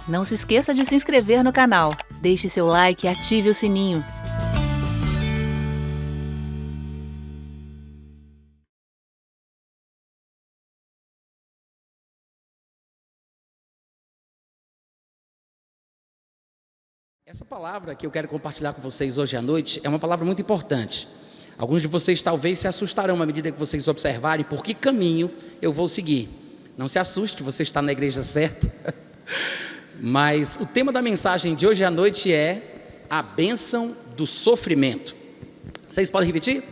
Não se esqueça de se inscrever no canal, deixe seu like e ative o sininho. Essa palavra que eu quero compartilhar com vocês hoje à noite é uma palavra muito importante. Alguns de vocês talvez se assustarão à medida que vocês observarem por que caminho eu vou seguir. Não se assuste, você está na igreja certa. Mas o tema da mensagem de hoje à noite é a bênção do sofrimento. Vocês podem repetir?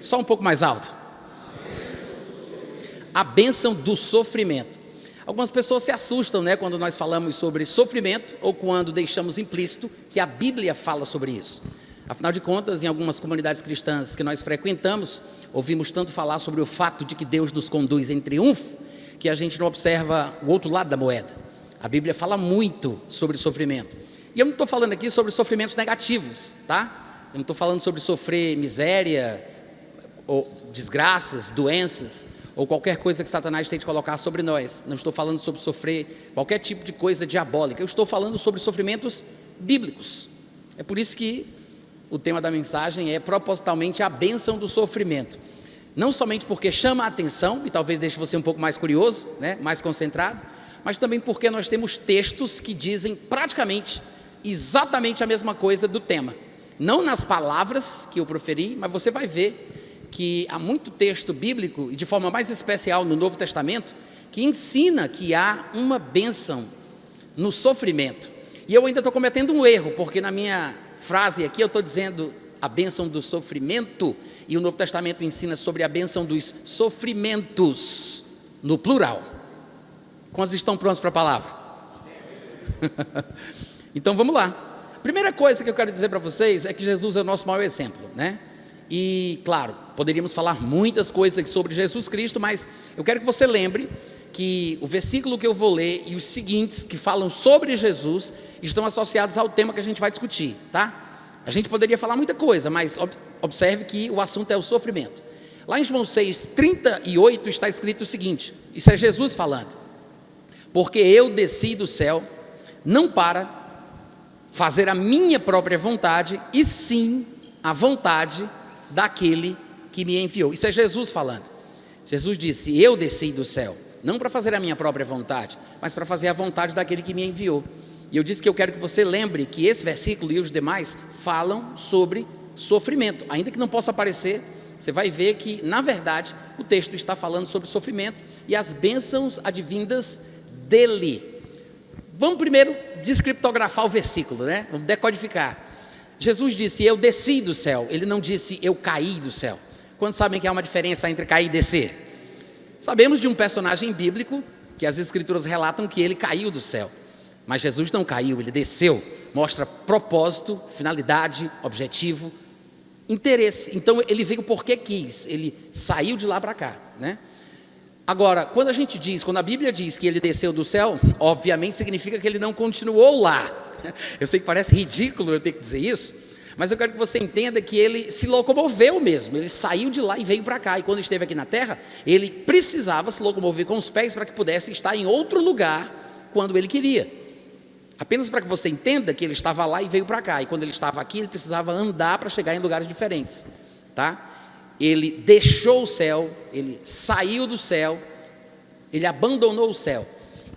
Só um pouco mais alto. A bênção do sofrimento. Algumas pessoas se assustam, quando nós falamos sobre sofrimento ou quando deixamos implícito que a Bíblia fala sobre isso. Afinal de contas, em algumas comunidades cristãs que nós frequentamos, ouvimos tanto falar sobre o fato de que Deus nos conduz em triunfo, que a gente não observa o outro lado da moeda. A Bíblia fala muito sobre sofrimento. E eu não estou falando aqui sobre sofrimentos negativos, tá? Eu não estou falando sobre sofrer miséria, ou desgraças, doenças, ou qualquer coisa que Satanás tente colocar sobre nós. Não estou falando sobre sofrer qualquer tipo de coisa diabólica. Eu estou falando sobre sofrimentos bíblicos. É por isso que o tema da mensagem é propositalmente a bênção do sofrimento. Não somente porque chama a atenção, e talvez deixe você um pouco mais curioso, mais concentrado, mas também porque nós temos textos que dizem praticamente, exatamente a mesma coisa do tema. Não nas palavras que eu proferi, mas você vai ver que há muito texto bíblico, e de forma mais especial no Novo Testamento, que ensina que há uma bênção no sofrimento. E eu ainda estou cometendo um erro, porque na minha frase aqui eu estou dizendo a bênção do sofrimento, e o Novo Testamento ensina sobre a bênção dos sofrimentos, no plural. Quantos estão prontos para a palavra? Então vamos lá. A primeira coisa que eu quero dizer para vocês é que Jesus é o nosso maior exemplo, E, claro, poderíamos falar muitas coisas sobre Jesus Cristo, mas eu quero que você lembre que o versículo que eu vou ler e os seguintes que falam sobre Jesus estão associados ao tema que a gente vai discutir, tá? A gente poderia falar muita coisa, mas observe que o assunto é o sofrimento. Lá em João 6:38 está escrito o seguinte, isso é Jesus falando: porque eu desci do céu, não para fazer a minha própria vontade, e sim a vontade daquele que me enviou. Isso é Jesus falando. Jesus disse: eu desci do céu, não para fazer a minha própria vontade, mas para fazer a vontade daquele que me enviou. E eu disse que eu quero que você lembre que esse versículo e os demais falam sobre sofrimento. Ainda que não possa aparecer, você vai ver que, na verdade, o texto está falando sobre sofrimento e as bênçãos advindas dele. Vamos primeiro descriptografar o versículo, Vamos decodificar. Jesus disse: eu desci do céu. Ele não disse: eu caí do céu. Quantos sabem que há uma diferença entre cair e descer? Sabemos de um personagem bíblico que as escrituras relatam que ele caiu do céu, mas Jesus não caiu, ele desceu. Mostra propósito, finalidade, objetivo, interesse. Então ele veio porque quis, ele saiu de lá para cá, Agora, quando a Bíblia diz que ele desceu do céu, obviamente significa que ele não continuou lá. Eu sei que parece ridículo eu ter que dizer isso, mas eu quero que você entenda que ele se locomoveu mesmo. Ele saiu de lá e veio para cá, e quando esteve aqui na terra, ele precisava se locomover com os pés para que pudesse estar em outro lugar quando ele queria. Apenas para que você entenda que ele estava lá e veio para cá, e quando ele estava aqui, ele precisava andar para chegar em lugares diferentes, tá? Ele deixou o céu, ele saiu do céu, ele abandonou o céu.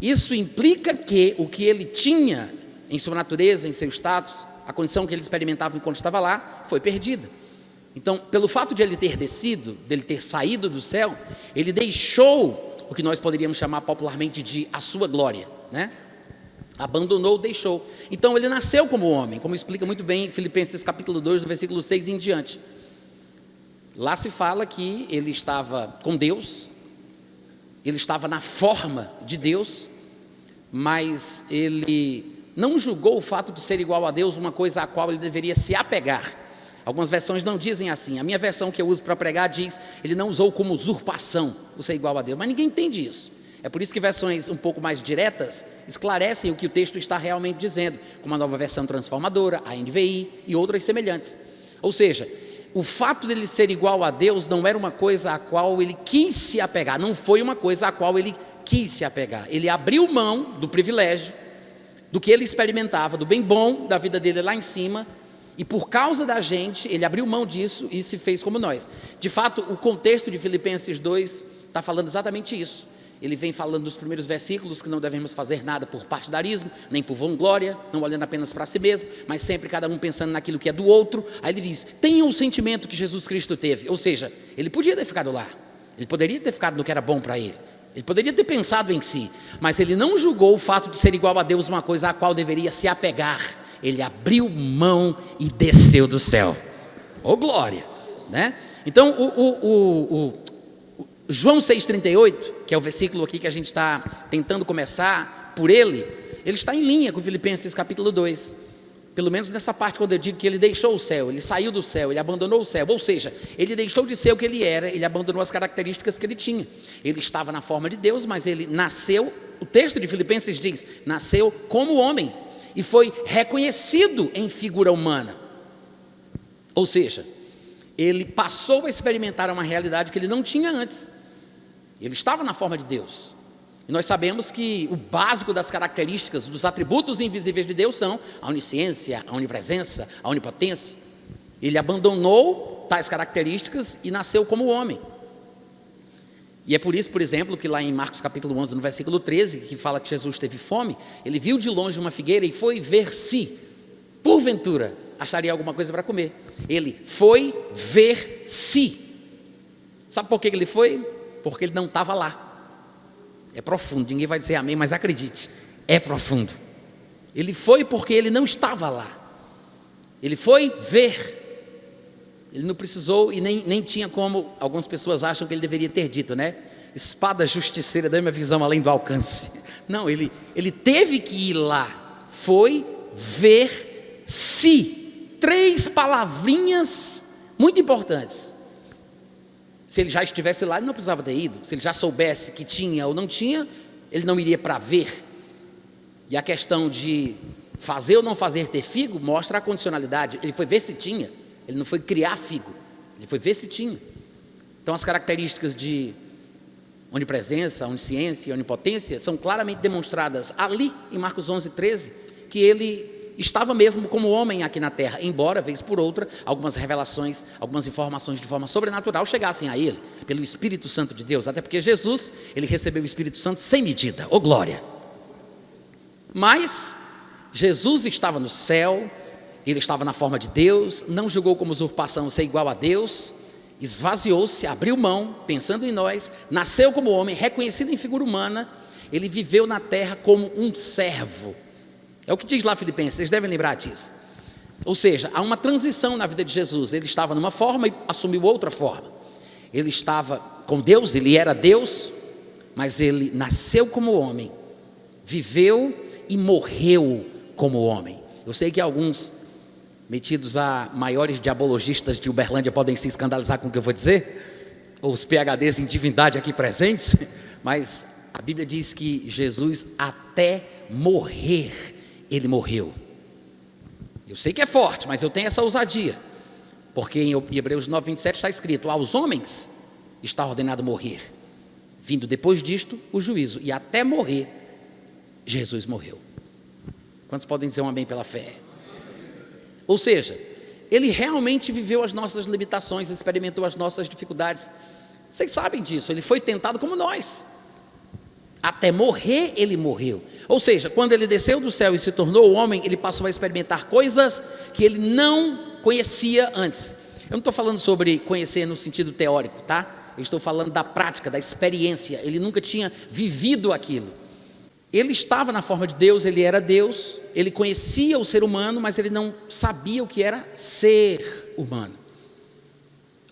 Isso implica que o que ele tinha em sua natureza, em seu status, a condição que ele experimentava enquanto estava lá, foi perdida. Então, pelo fato de ele ter descido, dele ter saído do céu, ele deixou o que nós poderíamos chamar popularmente de a sua glória, Abandonou, deixou. Então ele nasceu como homem, como explica muito bem em Filipenses capítulo 2, do versículo 6 em diante. Lá se fala que ele estava com Deus, ele estava na forma de Deus, mas ele não julgou o fato de ser igual a Deus uma coisa a qual ele deveria se apegar. Algumas versões não dizem assim. A minha versão que eu uso para pregar diz: ele não usou como usurpação o ser igual a Deus, mas ninguém entende isso. É por isso que versões um pouco mais diretas esclarecem o que o texto está realmente dizendo, como a Nova Versão Transformadora, a NVI e outras semelhantes. Ou seja, o fato dele ser igual a Deus não era uma coisa a qual ele quis se apegar, não foi uma coisa a qual ele quis se apegar. Ele abriu mão do privilégio, do que ele experimentava, do bem bom da vida dele lá em cima, e por causa da gente, ele abriu mão disso e se fez como nós. De fato, o contexto de Filipenses 2 está falando exatamente isso. Ele vem falando nos primeiros versículos que não devemos fazer nada por partidarismo, nem por vanglória, não olhando apenas para si mesmo, mas sempre cada um pensando naquilo que é do outro. Aí ele diz, tenham o sentimento que Jesus Cristo teve. Ou seja, ele podia ter ficado lá, ele poderia ter ficado no que era bom para ele, ele poderia ter pensado em si, mas ele não julgou o fato de ser igual a Deus uma coisa a qual deveria se apegar. Ele abriu mão e desceu do céu. Oh glória, né? Então João 6,38, que é o versículo aqui que a gente está tentando começar por ele está em linha com Filipenses capítulo 2, pelo menos nessa parte quando eu digo que ele deixou o céu, ele saiu do céu, ele abandonou o céu, ou seja, ele deixou de ser o que ele era, ele abandonou as características que ele tinha. Ele estava na forma de Deus, mas ele nasceu, o texto de Filipenses diz, nasceu como homem, e foi reconhecido em figura humana, ou seja, ele passou a experimentar uma realidade que ele não tinha antes. Ele estava na forma de Deus. E nós sabemos que o básico das características, dos atributos invisíveis de Deus são a onisciência, a onipresença, a onipotência. Ele abandonou tais características e nasceu como homem. E é por isso, por exemplo, que lá em Marcos capítulo 11, no versículo 13, que fala que Jesus teve fome, ele viu de longe uma figueira e foi ver se, porventura, acharia alguma coisa para comer. Ele foi ver se. Sabe por que ele foi? Porque ele não estava lá. É profundo, ninguém vai dizer amém, mas acredite, é profundo. Ele foi porque ele não estava lá. Ele foi ver. Ele não precisou e nem tinha como, algumas pessoas acham que ele deveria ter dito, né? Espada justiceira, dá-me a visão além do alcance. Não, ele teve que ir lá. Foi ver se. 3 palavrinhas muito importantes. Se ele já estivesse lá, ele não precisava ter ido. Se ele já soubesse que tinha ou não tinha, ele não iria para ver. E a questão de fazer ou não fazer ter figo mostra a condicionalidade. Ele foi ver se tinha, ele não foi criar figo, ele foi ver se tinha. Então as características de onipresença, onisciência e onipotência são claramente demonstradas ali em Marcos 11, 13, que ele estava mesmo como homem aqui na terra, embora, vez por outra, algumas revelações, algumas informações de forma sobrenatural chegassem a ele, pelo Espírito Santo de Deus, até porque Jesus, ele recebeu o Espírito Santo sem medida, oh glória. Mas Jesus estava no céu, ele estava na forma de Deus, não julgou como usurpação ser igual a Deus, esvaziou-se, abriu mão, pensando em nós, nasceu como homem, reconhecido em figura humana, ele viveu na terra como um servo. É o que diz lá Filipenses, vocês devem lembrar disso. Ou seja, há uma transição na vida de Jesus. Ele estava numa forma e assumiu outra forma. Ele estava com Deus, ele era Deus, mas ele nasceu como homem, viveu e morreu como homem. Eu sei que alguns metidos a maiores diabologistas de Uberlândia podem se escandalizar com o que eu vou dizer, ou os PhDs em divindade aqui presentes, mas a Bíblia diz que Jesus até morrer, ele morreu. Eu sei que é forte, mas eu tenho essa ousadia, porque em Hebreus 9, 27 está escrito, aos homens está ordenado morrer, vindo depois disto o juízo, e até morrer, Jesus morreu. Quantos podem dizer um amém pela fé? Ou seja, ele realmente viveu as nossas limitações, experimentou as nossas dificuldades. Vocês sabem disso, ele foi tentado como nós. Até morrer ele morreu. Ou seja, quando ele desceu do céu e se tornou homem, ele passou a experimentar coisas que ele não conhecia antes. Eu não estou falando sobre conhecer no sentido teórico, tá? Eu estou falando da prática, da experiência. Ele nunca tinha vivido aquilo. Ele estava na forma de Deus, ele era Deus, ele conhecia o ser humano, mas ele não sabia o que era ser humano.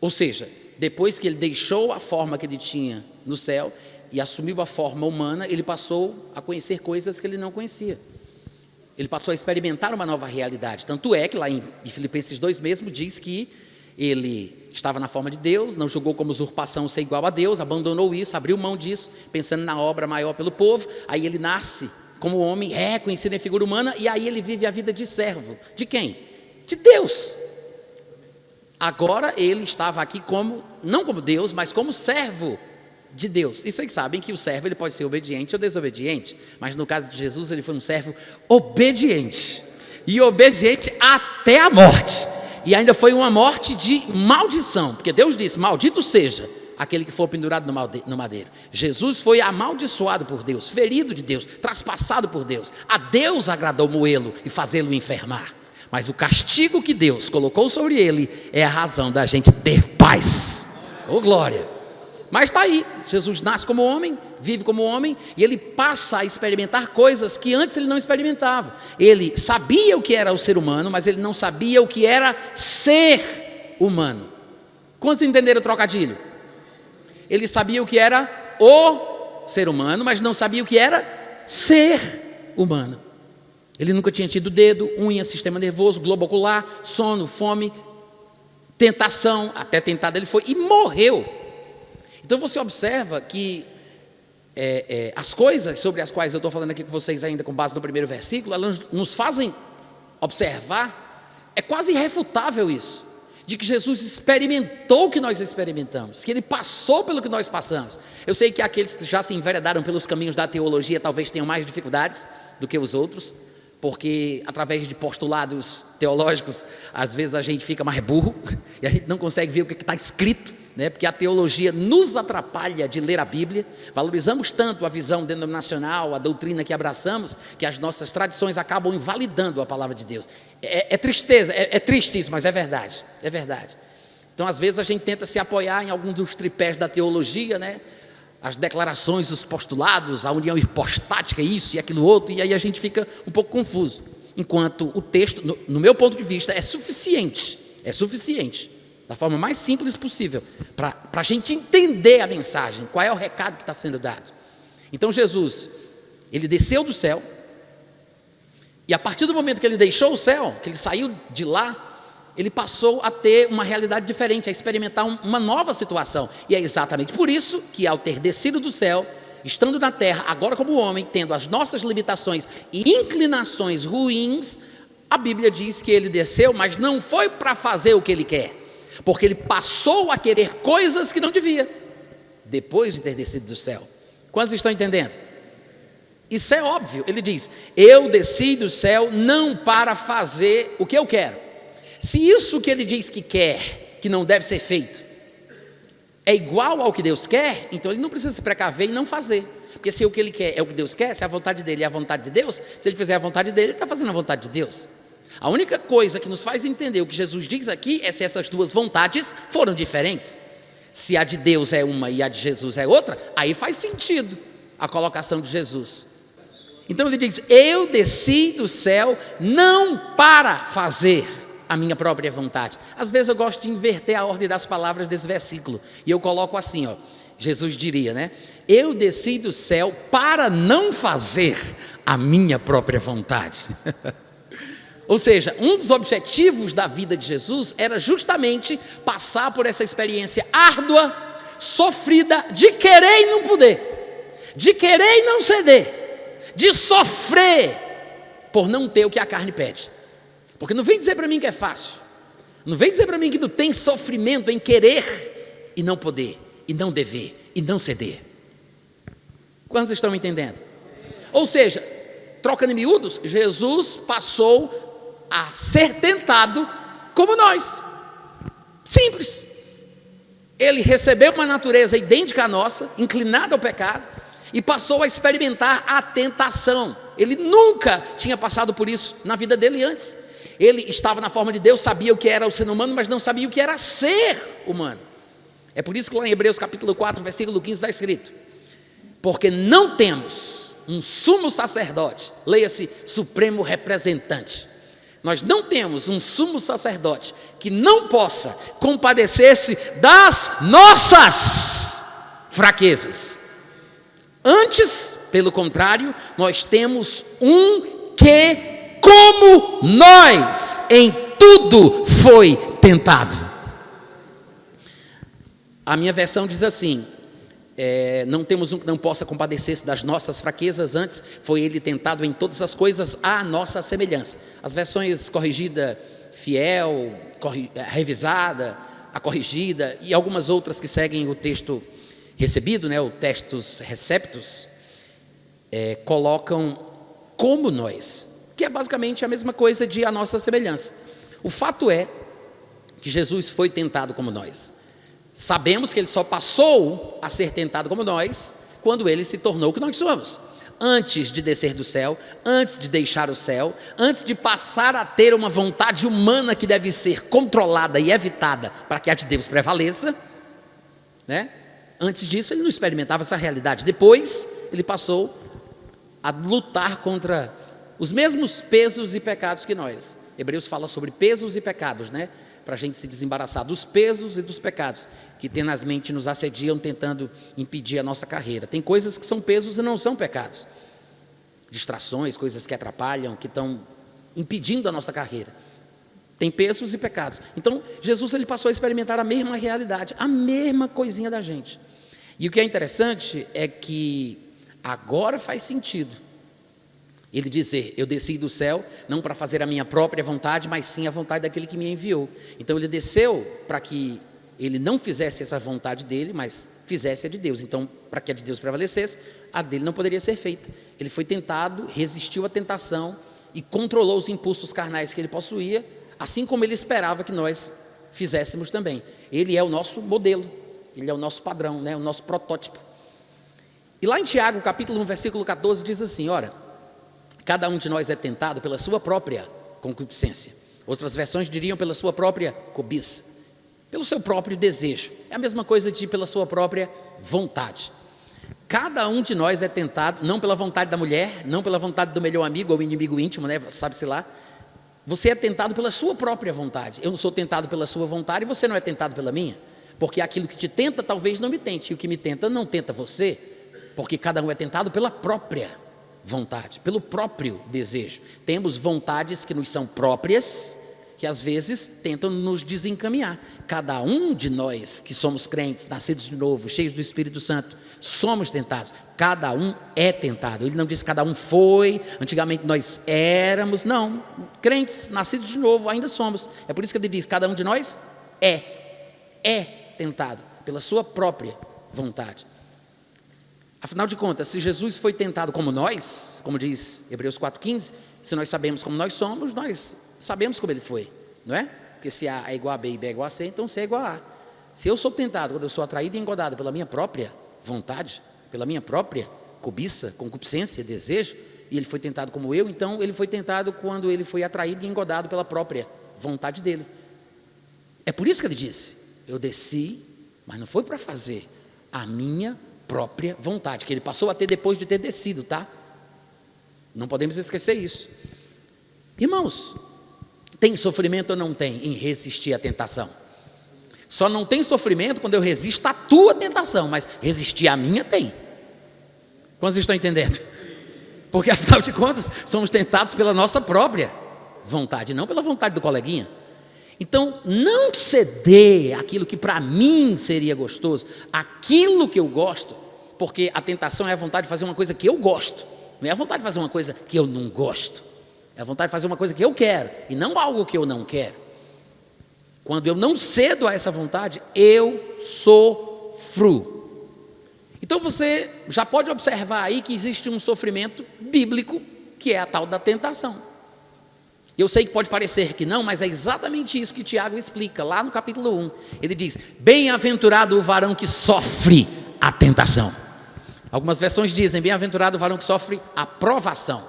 Ou seja, depois que ele deixou a forma que ele tinha no céu e assumiu a forma humana, ele passou a conhecer coisas que ele não conhecia. Ele passou a experimentar uma nova realidade. Tanto é que lá em Filipenses 2 mesmo diz que ele estava na forma de Deus, não julgou como usurpação ser igual a Deus, abandonou isso, abriu mão disso, pensando na obra maior pelo povo. Aí ele nasce como homem, reconhecido em figura humana, e aí ele vive a vida de servo. De quem? De Deus. Agora ele estava aqui não como Deus, mas como servo de Deus. E vocês sabem que o servo ele pode ser obediente ou desobediente, mas no caso de Jesus ele foi um servo obediente, e obediente até a morte, e ainda foi uma morte de maldição, porque Deus disse: maldito seja aquele que for pendurado no madeiro. Jesus foi amaldiçoado por Deus, ferido de Deus, traspassado por Deus. A Deus agradou moê-lo e fazê-lo enfermar, mas o castigo que Deus colocou sobre ele é a razão da gente ter paz. Oh glória! Mas está aí, Jesus nasce como homem, vive como homem, e ele passa a experimentar coisas que antes ele não experimentava. Ele sabia o que era o ser humano, mas ele não sabia o que era ser humano. Quantos entenderam o trocadilho? Ele sabia o que era o ser humano, mas não sabia o que era ser humano. Ele nunca tinha tido dedo, unha, sistema nervoso, globo ocular, sono, fome, tentação, até tentado ele foi e morreu. Então você observa que as coisas sobre as quais eu estou falando aqui com vocês ainda com base no primeiro versículo, elas nos fazem observar, é quase irrefutável isso, de que Jesus experimentou o que nós experimentamos, que ele passou pelo que nós passamos. Eu sei que aqueles que já se enveredaram pelos caminhos da teologia talvez tenham mais dificuldades do que os outros, porque através de postulados teológicos, às vezes a gente fica mais burro, e a gente não consegue ver o que está escrito, né? Porque a teologia nos atrapalha de ler a Bíblia. Valorizamos tanto a visão denominacional, a doutrina que abraçamos, que as nossas tradições acabam invalidando a palavra de Deus. É triste isso, mas é verdade, é verdade. Então às vezes a gente tenta se apoiar em algum dos tripés da teologia, né? As declarações, os postulados, a união hipostática, isso e aquilo outro, e aí a gente fica um pouco confuso, enquanto o texto, no meu ponto de vista, é suficiente, da forma mais simples possível, para a gente entender a mensagem, qual é o recado que está sendo dado. Então Jesus, ele desceu do céu, e a partir do momento que ele deixou o céu, que ele saiu de lá, ele passou a ter uma realidade diferente, a experimentar uma nova situação. E é exatamente por isso que, ao ter descido do céu, estando na terra, agora como homem, tendo as nossas limitações e inclinações ruins, a Bíblia diz que ele desceu, mas não foi para fazer o que ele quer, porque ele passou a querer coisas que não devia, depois de ter descido do céu. Quantos estão entendendo? Isso é óbvio. Ele diz: eu desci do céu não para fazer o que eu quero. Se isso que ele diz que quer, que não deve ser feito, é igual ao que Deus quer, então ele não precisa se precaver e não fazer. Porque se o que ele quer é o que Deus quer, se a vontade dele é a vontade de Deus, se ele fizer a vontade dele, ele está fazendo a vontade de Deus. A única coisa que nos faz entender o que Jesus diz aqui é se essas duas vontades foram diferentes. Se a de Deus é uma e a de Jesus é outra, aí faz sentido a colocação de Jesus. Então ele diz: eu desci do céu não para fazer a minha própria vontade. Às vezes eu gosto de inverter a ordem das palavras desse versículo, e eu coloco assim, Jesus diria, né? Eu desci do céu para não fazer a minha própria vontade. Ou seja, um dos objetivos da vida de Jesus era justamente passar por essa experiência árdua, sofrida, de querer e não poder, de querer e não ceder, de sofrer por não ter o que a carne pede. Porque não vem dizer para mim que é fácil, não vem dizer para mim que não tem sofrimento em querer e não poder, e não dever, e não ceder. Quantos estão entendendo? Ou seja, troca de miúdos, Jesus passou a ser tentado como nós, simples. Ele recebeu uma natureza idêntica à nossa, inclinada ao pecado, e passou a experimentar a tentação. Ele nunca tinha passado por isso na vida dele antes. Ele estava na forma de Deus, sabia o que era o ser humano, mas não sabia o que era ser humano. É por isso que lá em Hebreus capítulo 4, versículo 15 está escrito: porque não temos um sumo sacerdote, leia-se supremo representante. Nós não temos um sumo sacerdote que não possa compadecer-se das nossas fraquezas. Antes, pelo contrário, nós temos um que, como nós, em tudo foi tentado. A minha versão diz assim: não temos um que não possa compadecer-se das nossas fraquezas, antes foi ele tentado em todas as coisas à nossa semelhança. As versões corrigidas fiel, revisada, a corrigida e algumas outras que seguem o texto recebido, né, o textos receptos, colocam como nós, que é basicamente a mesma coisa de a nossa semelhança. O fato é que Jesus foi tentado como nós. Sabemos que ele só passou a ser tentado como nós quando ele se tornou o que nós somos. Antes de descer do céu, antes de deixar o céu, antes de passar a ter uma vontade humana que deve ser controlada e evitada para que a de Deus prevaleça, né? Antes disso ele não experimentava essa realidade. Depois ele passou a lutar contra os mesmos pesos e pecados que nós. Hebreus fala sobre pesos e pecados, né? Para a gente se desembaraçar dos pesos e dos pecados que tenazmente nos assediam, tentando impedir a nossa carreira. Tem coisas que são pesos e não são pecados. Distrações, coisas que atrapalham, que estão impedindo a nossa carreira. Tem pesos e pecados. Então, Jesus ele passou a experimentar a mesma realidade, a mesma coisinha da gente. E o que é interessante é que agora faz sentido ele dizer, eu desci do céu, não para fazer a minha própria vontade, mas sim a vontade daquele que me enviou. Então ele desceu para que ele não fizesse essa vontade dele, mas fizesse a de Deus. Então, para que a de Deus prevalecesse, a dele não poderia ser feita. Ele foi tentado, resistiu à tentação e controlou os impulsos carnais que ele possuía, assim como ele esperava que nós fizéssemos também. Ele é o nosso modelo, ele é o nosso padrão, né? O nosso protótipo. E lá em Tiago, capítulo 1, versículo 14, diz assim, ora, cada um de nós é tentado pela sua própria concupiscência. Outras versões diriam pela sua própria cobiça, pelo seu próprio desejo. É a mesma coisa de pela sua própria vontade. Cada um de nós é tentado, não pela vontade da mulher, não pela vontade do melhor amigo ou inimigo íntimo, né? Sabe-se lá. Você é tentado pela sua própria vontade. Eu não sou tentado pela sua vontade e você não é tentado pela minha. Porque aquilo que te tenta talvez não me tente, e o que me tenta não tenta você, porque cada um é tentado pela própria vontade, pelo próprio desejo. Temos vontades que nos são próprias, que às vezes tentam nos desencaminhar. Cada um de nós que somos crentes, nascidos de novo, cheios do Espírito Santo, somos tentados. Cada um é tentado. Ele não diz que cada um foi, antigamente nós éramos, não. Crentes, nascidos de novo, ainda somos. É por isso que ele diz, cada um de nós é tentado pela sua própria vontade. Afinal de contas, se Jesus foi tentado como nós, como diz Hebreus 4,15, se nós sabemos como nós somos, nós sabemos como ele foi, não é? Porque se A é igual a B e B é igual a C, então C é igual a A. Se eu sou tentado, quando eu sou atraído e engodado pela minha própria vontade, pela minha própria cobiça, concupiscência, desejo, e ele foi tentado como eu, então ele foi tentado quando ele foi atraído e engodado pela própria vontade dele. É por isso que ele disse, eu desci, mas não foi para fazer a minha própria vontade, que ele passou a ter depois de ter descido, tá? Não podemos esquecer isso. Irmãos, tem sofrimento ou não tem em resistir à tentação? Só não tem sofrimento quando eu resisto à tua tentação, mas resistir à minha tem. Quantos estão entendendo? Porque afinal de contas, somos tentados pela nossa própria vontade, não pela vontade do coleguinha. Então, não ceder aquilo que para mim seria gostoso, aquilo que eu gosto, porque a tentação é a vontade de fazer uma coisa que eu gosto, não é a vontade de fazer uma coisa que eu não gosto, é a vontade de fazer uma coisa que eu quero, e não algo que eu não quero. Quando eu não cedo a essa vontade, eu sofro. Então você já pode observar aí que existe um sofrimento bíblico, que é a tal da tentação. Eu sei que pode parecer que não, mas é exatamente isso que Tiago explica, lá no capítulo 1. Ele diz, bem-aventurado o varão que sofre a tentação. Algumas versões dizem, bem-aventurado o varão que sofre a provação.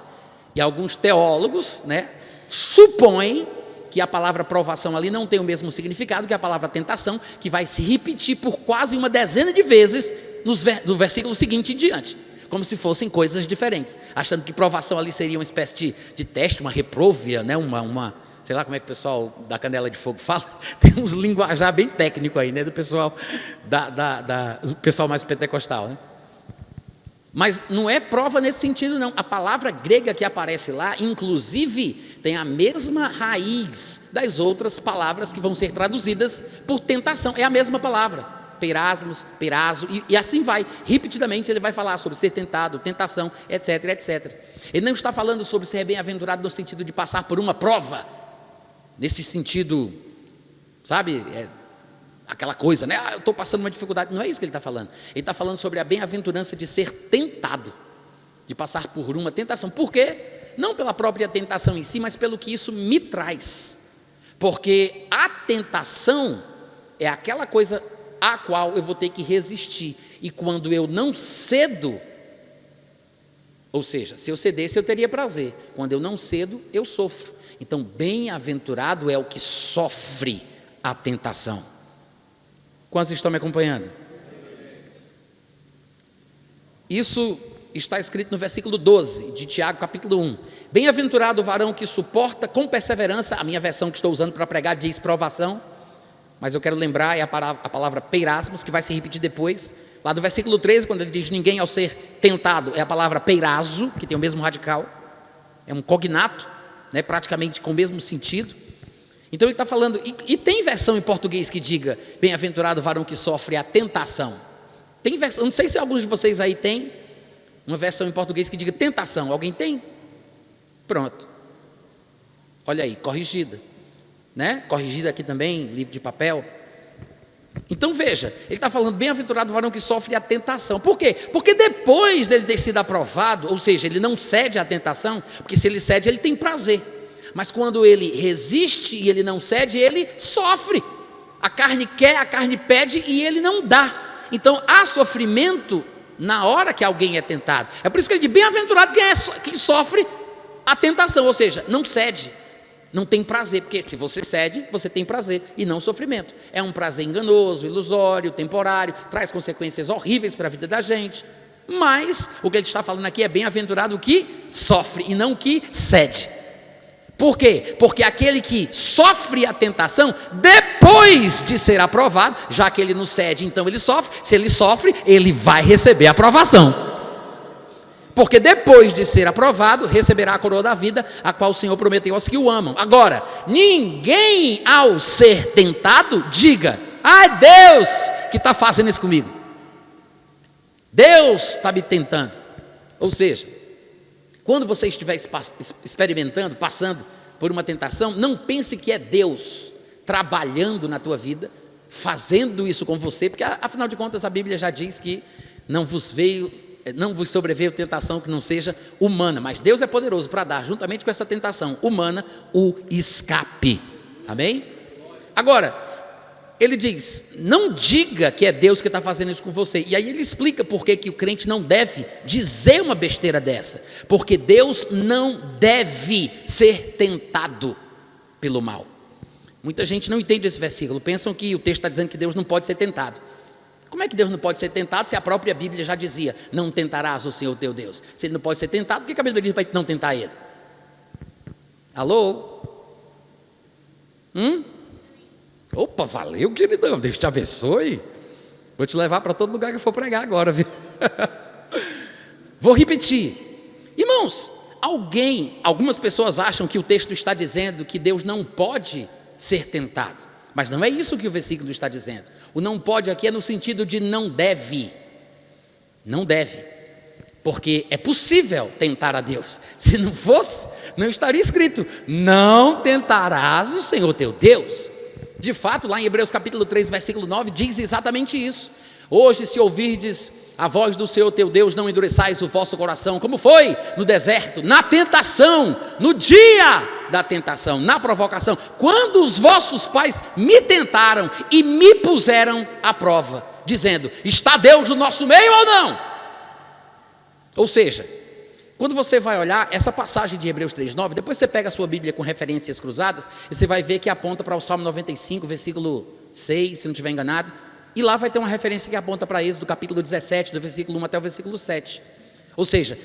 E alguns teólogos, né, supõem que a palavra provação ali não tem o mesmo significado que a palavra tentação, que vai se repetir por quase uma dezena de vezes no versículo seguinte em diante. Como se fossem coisas diferentes, achando que provação ali seria uma espécie de teste, uma reprova, né? Sei lá como é que o pessoal da Canela de Fogo fala, tem uns linguajar bem técnico aí, né? Do pessoal, do pessoal mais pentecostal, né? Mas não é prova nesse sentido não, a palavra grega que aparece lá, inclusive, tem a mesma raiz das outras palavras que vão ser traduzidas por tentação, é a mesma palavra. Perasmos, perazo, e assim vai, repetidamente ele vai falar sobre ser tentado, tentação, etc, etc. Ele não está falando sobre ser bem-aventurado no sentido de passar por uma prova, nesse sentido, sabe, aquela coisa, né? Eu estou passando uma dificuldade. Não é isso que ele está falando. Ele está falando sobre a bem-aventurança de ser tentado, de passar por uma tentação. Por quê? Não pela própria tentação em si, mas pelo que isso me traz. Porque a tentação é aquela coisa a qual eu vou ter que resistir. E quando eu não cedo, ou seja, se eu cedesse eu teria prazer. Quando eu não cedo, eu sofro. Então, bem-aventurado é o que sofre a tentação. Quantos estão me acompanhando? Isso está escrito no versículo 12 de Tiago, capítulo 1. Bem-aventurado o varão que suporta com perseverança, a minha versão que estou usando para pregar diz provação, mas eu quero lembrar, é a palavra peirasmos, que vai se repetir depois. Lá do versículo 13, quando ele diz ninguém ao ser tentado, é a palavra peirazo, que tem o mesmo radical, é um cognato, né, praticamente com o mesmo sentido. Então ele está falando, e tem versão em português que diga, bem-aventurado o varão que sofre a tentação. Tem versão, não sei se alguns de vocês aí tem uma versão em português que diga tentação. Alguém tem? Pronto. Olha aí, corrigida, né? Corrigida aqui também, livro de papel. Então veja, ele está falando, bem-aventurado o varão que sofre a tentação. Por quê? Porque depois dele ter sido aprovado, ou seja, ele não cede à tentação, porque se ele cede, ele tem prazer. Mas quando ele resiste e ele não cede, ele sofre. A carne quer, a carne pede e ele não dá. Então há sofrimento na hora que alguém é tentado. É por isso que ele diz, bem-aventurado quem sofre a tentação, ou seja, não cede. Não tem prazer, porque se você cede, você tem prazer e não sofrimento. É um prazer enganoso, ilusório, temporário, traz consequências horríveis para a vida da gente. Mas o que ele está falando aqui é bem-aventurado o que sofre e não o que cede. Por quê? Porque aquele que sofre a tentação, depois de ser aprovado, já que ele não cede, então ele sofre. Se ele sofre, ele vai receber a aprovação. Porque depois de ser aprovado, receberá a coroa da vida, a qual o Senhor prometeu aos que o amam. Agora, ninguém ao ser tentado, diga, é Deus que está fazendo isso comigo. Deus está me tentando. Ou seja, quando você estiver experimentando, passando por uma tentação, não pense que é Deus trabalhando na tua vida, fazendo isso com você, porque afinal de contas a Bíblia já diz que não vos sobreveio tentação que não seja humana, mas Deus é poderoso para dar, juntamente com essa tentação humana, o escape. Amém? Agora, ele diz, não diga que é Deus que está fazendo isso com você. E aí ele explica por que o crente não deve dizer uma besteira dessa. Porque Deus não deve ser tentado pelo mal. Muita gente não entende esse versículo, pensam que o texto está dizendo que Deus não pode ser tentado. Como é que Deus não pode ser tentado se a própria Bíblia já dizia, não tentarás o Senhor teu Deus? Se ele não pode ser tentado, por que a Bíblia diz para não tentar ele? Alô? Opa, valeu, queridão, Deus te abençoe. Vou te levar para todo lugar que eu for pregar agora, viu? Vou repetir. Irmãos, algumas pessoas acham que o texto está dizendo que Deus não pode ser tentado. Mas não é isso que o versículo está dizendo. O não pode aqui é no sentido de não deve. Não deve. Porque é possível tentar a Deus. Se não fosse, não estaria escrito, não tentarás o Senhor teu Deus. De fato, lá em Hebreus capítulo 3, versículo 9, diz exatamente isso. Hoje, se ouvirdes a voz do Senhor teu Deus, não endureçais o vosso coração, como foi no deserto, na tentação, no dia da tentação, na provocação, quando os vossos pais me tentaram e me puseram à prova, dizendo, está Deus no nosso meio ou não? Ou seja, quando você vai olhar essa passagem de Hebreus 3:9, depois você pega a sua Bíblia com referências cruzadas, e você vai ver que aponta para o Salmo 95, versículo 6, se não estiver enganado, e lá vai ter uma referência que aponta para Êxodo, capítulo 17, do versículo 1 até o versículo 7. Ou seja,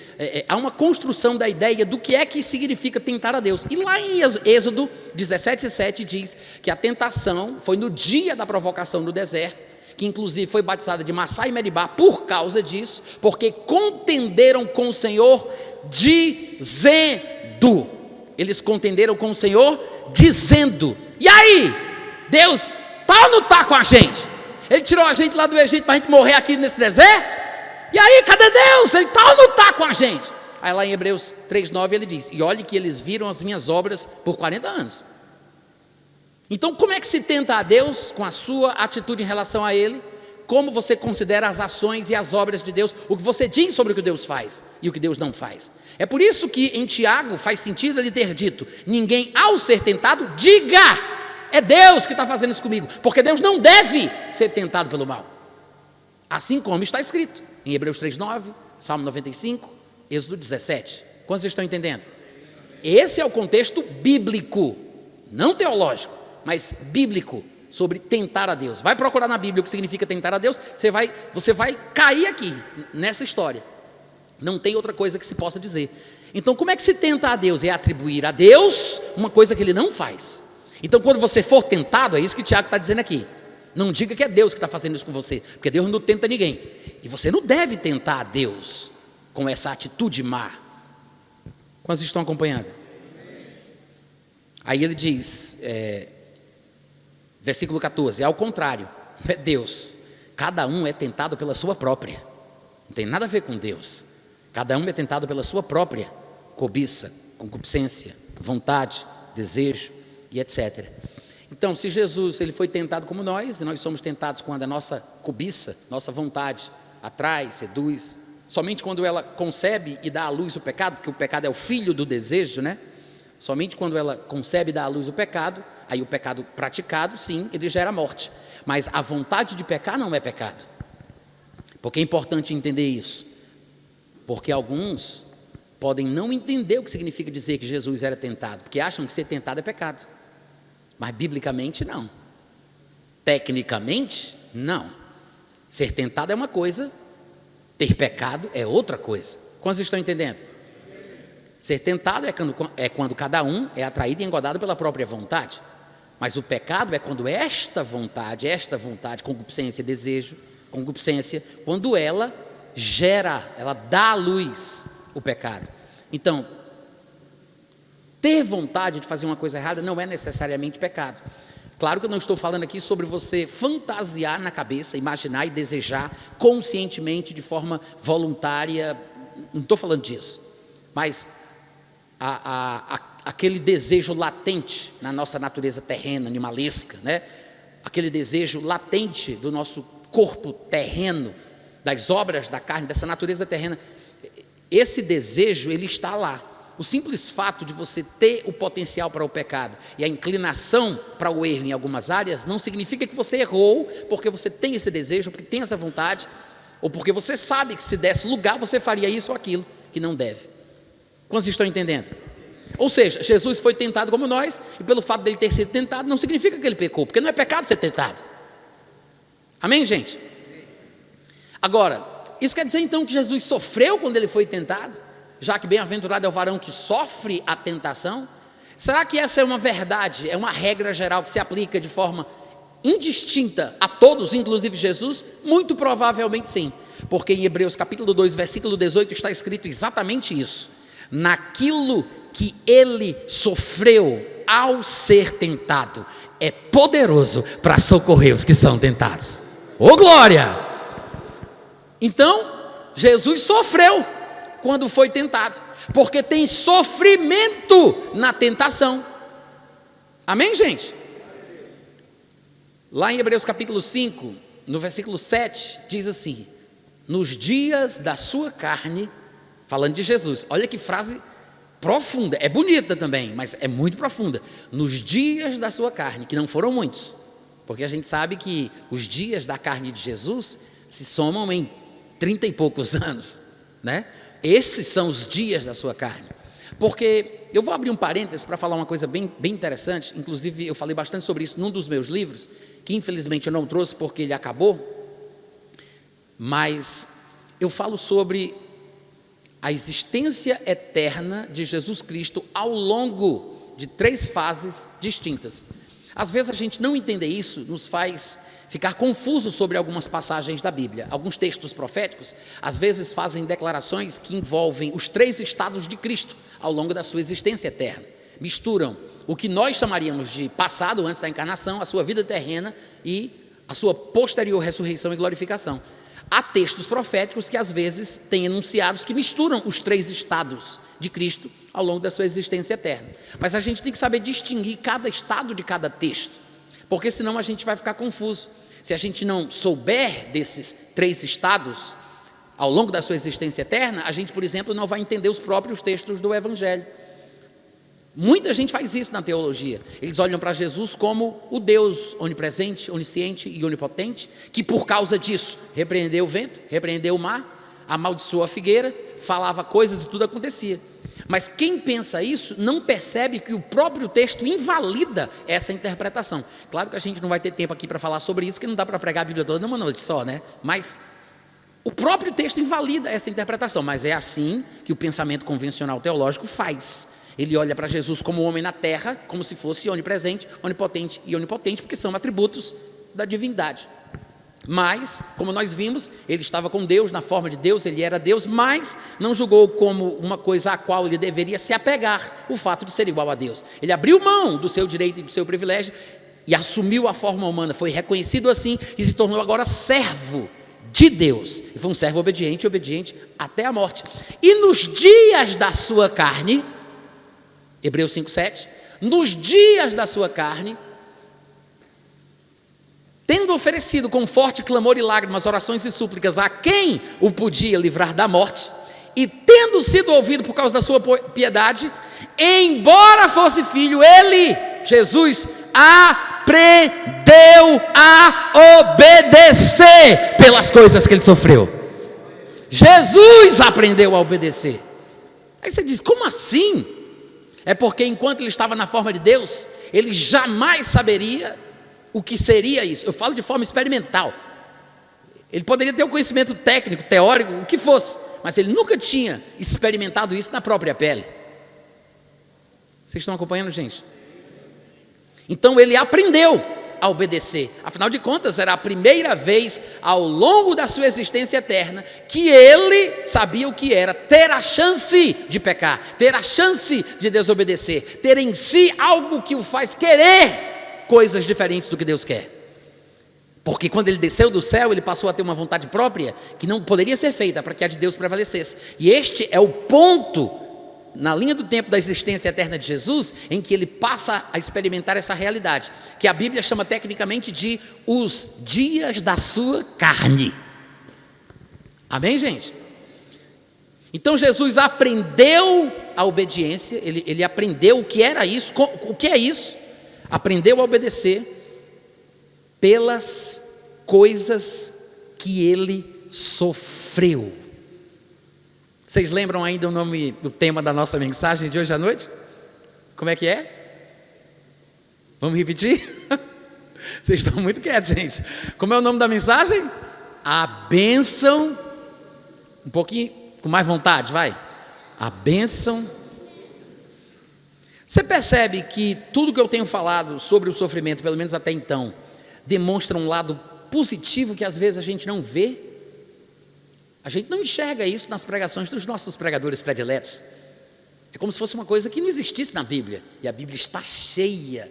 há uma construção da ideia do que é que significa tentar a Deus. E lá em Êxodo 17:7 diz que a tentação foi no dia da provocação no deserto, que inclusive foi batizada de Massá e Meribá por causa disso, porque contenderam com o Senhor dizendo. Eles contenderam com o Senhor dizendo. E aí, Deus está ou não está com a gente? Ele tirou a gente lá do Egito para a gente morrer aqui nesse deserto? E aí, cadê Deus? Ele está ou não está com a gente? Aí lá em Hebreus 3:9 ele diz, e olhe que eles viram as minhas obras por 40 anos. Então, como é que se tenta a Deus com a sua atitude em relação a Ele? Como você considera as ações e as obras de Deus? O que você diz sobre o que Deus faz e o que Deus não faz? É por isso que em Tiago faz sentido ele ter dito: ninguém ao ser tentado, diga, é Deus que está fazendo isso comigo, porque Deus não deve ser tentado pelo mal. Assim como está escrito em Hebreus 3:9, Salmo 95, Êxodo 17. Quantos estão entendendo? Esse é o contexto bíblico, não teológico, mas bíblico, sobre tentar a Deus. Vai procurar na Bíblia o que significa tentar a Deus, você vai cair aqui, nessa história. Não tem outra coisa que se possa dizer. Então, como é que se tenta a Deus? É atribuir a Deus uma coisa que Ele não faz. Então, quando você for tentado, é isso que Tiago está dizendo aqui. Não diga que é Deus que está fazendo isso com você, porque Deus não tenta ninguém. E você não deve tentar a Deus com essa atitude má. Quantos estão acompanhando? Aí ele diz, versículo 14, ao contrário, é Deus. Cada um é tentado pela sua própria. Não tem nada a ver com Deus. Cada um é tentado pela sua própria cobiça, concupiscência, vontade, desejo e etc. Então, se Jesus ele foi tentado como nós, e nós somos tentados quando a nossa cobiça, nossa vontade atrai, seduz, somente quando ela concebe e dá à luz o pecado, porque o pecado é o filho do desejo, né? Somente quando ela concebe e dá à luz o pecado, aí o pecado praticado, sim, ele gera morte. Mas a vontade de pecar não é pecado. Porque é importante entender isso. Porque alguns podem não entender o que significa dizer que Jesus era tentado, porque acham que ser tentado é pecado. Mas biblicamente não. Tecnicamente, não. Ser tentado é uma coisa, ter pecado é outra coisa. Quantos estão entendendo? Ser tentado é quando cada um é atraído e engodado pela própria vontade. Mas o pecado é quando esta vontade, concupiscência, desejo, concupiscência, quando ela gera, ela dá à luz o pecado. Então, ter vontade de fazer uma coisa errada não é necessariamente pecado. Claro que eu não estou falando aqui sobre você fantasiar na cabeça, imaginar e desejar conscientemente, de forma voluntária, não estou falando disso. Mas aquele desejo latente na nossa natureza terrena, animalesca, né? Aquele desejo latente do nosso corpo terreno, das obras da carne, dessa natureza terrena, esse desejo, ele está lá. O simples fato de você ter o potencial para o pecado e a inclinação para o erro em algumas áreas, não significa que você errou porque você tem esse desejo, porque tem essa vontade, ou porque você sabe que se desse lugar, você faria isso ou aquilo que não deve. Quantos estão entendendo? Ou seja, Jesus foi tentado como nós, e pelo fato dele ter sido tentado, não significa que ele pecou, porque não é pecado ser tentado. Amém, gente? Agora, isso quer dizer então que Jesus sofreu quando ele foi tentado? Já que bem-aventurado é o varão que sofre a tentação? Será que essa é uma verdade, é uma regra geral que se aplica de forma indistinta a todos, inclusive Jesus? Muito provavelmente sim, porque em Hebreus capítulo 2, versículo 18 está escrito exatamente isso. Naquilo que ele sofreu ao ser tentado, é poderoso para socorrer os que são tentados. Ô glória! Então, Jesus sofreu quando foi tentado, porque tem sofrimento na tentação. Amém, gente? Lá em Hebreus capítulo 5, no versículo 7, diz assim: nos dias da sua carne, falando de Jesus, olha que frase profunda, é bonita também, mas é muito profunda. Nos dias da sua carne, que não foram muitos, porque a gente sabe que os dias da carne de Jesus se somam em 30 e poucos anos, né? Esses são os dias da sua carne. Porque eu vou abrir um parênteses para falar uma coisa bem interessante. Inclusive eu falei bastante sobre isso num dos meus livros, que infelizmente eu não trouxe porque ele acabou. Mas eu falo sobre a existência eterna de Jesus Cristo ao longo de 3 fases distintas. Às vezes a gente não entender isso nos faz ficar confuso sobre algumas passagens da Bíblia. Alguns textos proféticos, às vezes, fazem declarações que envolvem os 3 estados de Cristo ao longo da sua existência eterna. Misturam o que nós chamaríamos de passado, antes da encarnação, a sua vida terrena e a sua posterior ressurreição e glorificação. Há textos proféticos que, às vezes, têm enunciados que misturam os 3 estados de Cristo ao longo da sua existência eterna. Mas a gente tem que saber distinguir cada estado de cada texto. porque senão a gente vai ficar confuso. Se a gente não souber desses 3 estados ao longo da sua existência eterna, a gente, por exemplo, não vai entender os próprios textos do Evangelho. Muita gente faz isso na teologia. Eles olham para Jesus como o Deus onipresente, onisciente e onipotente, que por causa disso repreendeu o vento, repreendeu o mar, amaldiçoou a figueira, falava coisas e tudo acontecia. Mas quem pensa isso não percebe que o próprio texto invalida essa interpretação. Claro que a gente não vai ter tempo aqui para falar sobre isso, porque não dá para pregar a Bíblia toda numa noite só, né? Mas o próprio texto invalida essa interpretação, mas é assim que o pensamento convencional teológico faz. Ele olha para Jesus como homem na terra, como se fosse onipresente, onipotente e onipotente, porque são atributos da divindade. Mas, como nós vimos, ele estava com Deus, na forma de Deus, ele era Deus, mas não julgou como uma coisa a qual ele deveria se apegar, o fato de ser igual a Deus. Ele abriu mão do seu direito e do seu privilégio e assumiu a forma humana, foi reconhecido assim e se tornou agora servo de Deus. E foi um servo obediente até a morte. E nos dias da sua carne, Hebreus 5:7, nos dias da sua carne, tendo oferecido com forte clamor e lágrimas, orações e súplicas a quem o podia livrar da morte, e tendo sido ouvido por causa da sua piedade, embora fosse filho, ele, Jesus, aprendeu a obedecer pelas coisas que ele sofreu. Jesus aprendeu a obedecer. Aí você diz, como assim? É porque enquanto ele estava na forma de Deus, ele jamais saberia o que seria isso. Eu falo de forma experimental. Ele poderia ter um conhecimento técnico, teórico, o que fosse, mas ele nunca tinha experimentado isso na própria pele. Vocês estão acompanhando, gente? Então ele aprendeu a obedecer. Afinal de contas, era a primeira vez ao longo da sua existência eterna que ele sabia o que era ter a chance de pecar, ter a chance de desobedecer, ter em si algo que o faz querer coisas diferentes do que Deus quer. Porque quando ele desceu do céu, ele passou a ter uma vontade própria que não poderia ser feita para que a de Deus prevalecesse. E este é o ponto na linha do tempo da existência eterna de Jesus, em que ele passa a experimentar essa realidade, que a Bíblia chama tecnicamente de os dias da sua carne. Amém, gente? Então Jesus aprendeu a obediência, ele aprendeu o que era isso, o que é isso, aprendeu a obedecer pelas coisas que ele sofreu. Vocês lembram ainda o nome do tema da nossa mensagem de hoje à noite? Como é que é? Vamos repetir? Vocês estão muito quietos, gente. Como é o nome da mensagem? A bênção. Um pouquinho com mais vontade, vai. A bênção. Você percebe que tudo que eu tenho falado sobre o sofrimento, pelo menos até então, demonstra um lado positivo que às vezes a gente não vê? A gente não enxerga isso nas pregações dos nossos pregadores prediletos. É como se fosse uma coisa que não existisse na Bíblia. E a Bíblia está cheia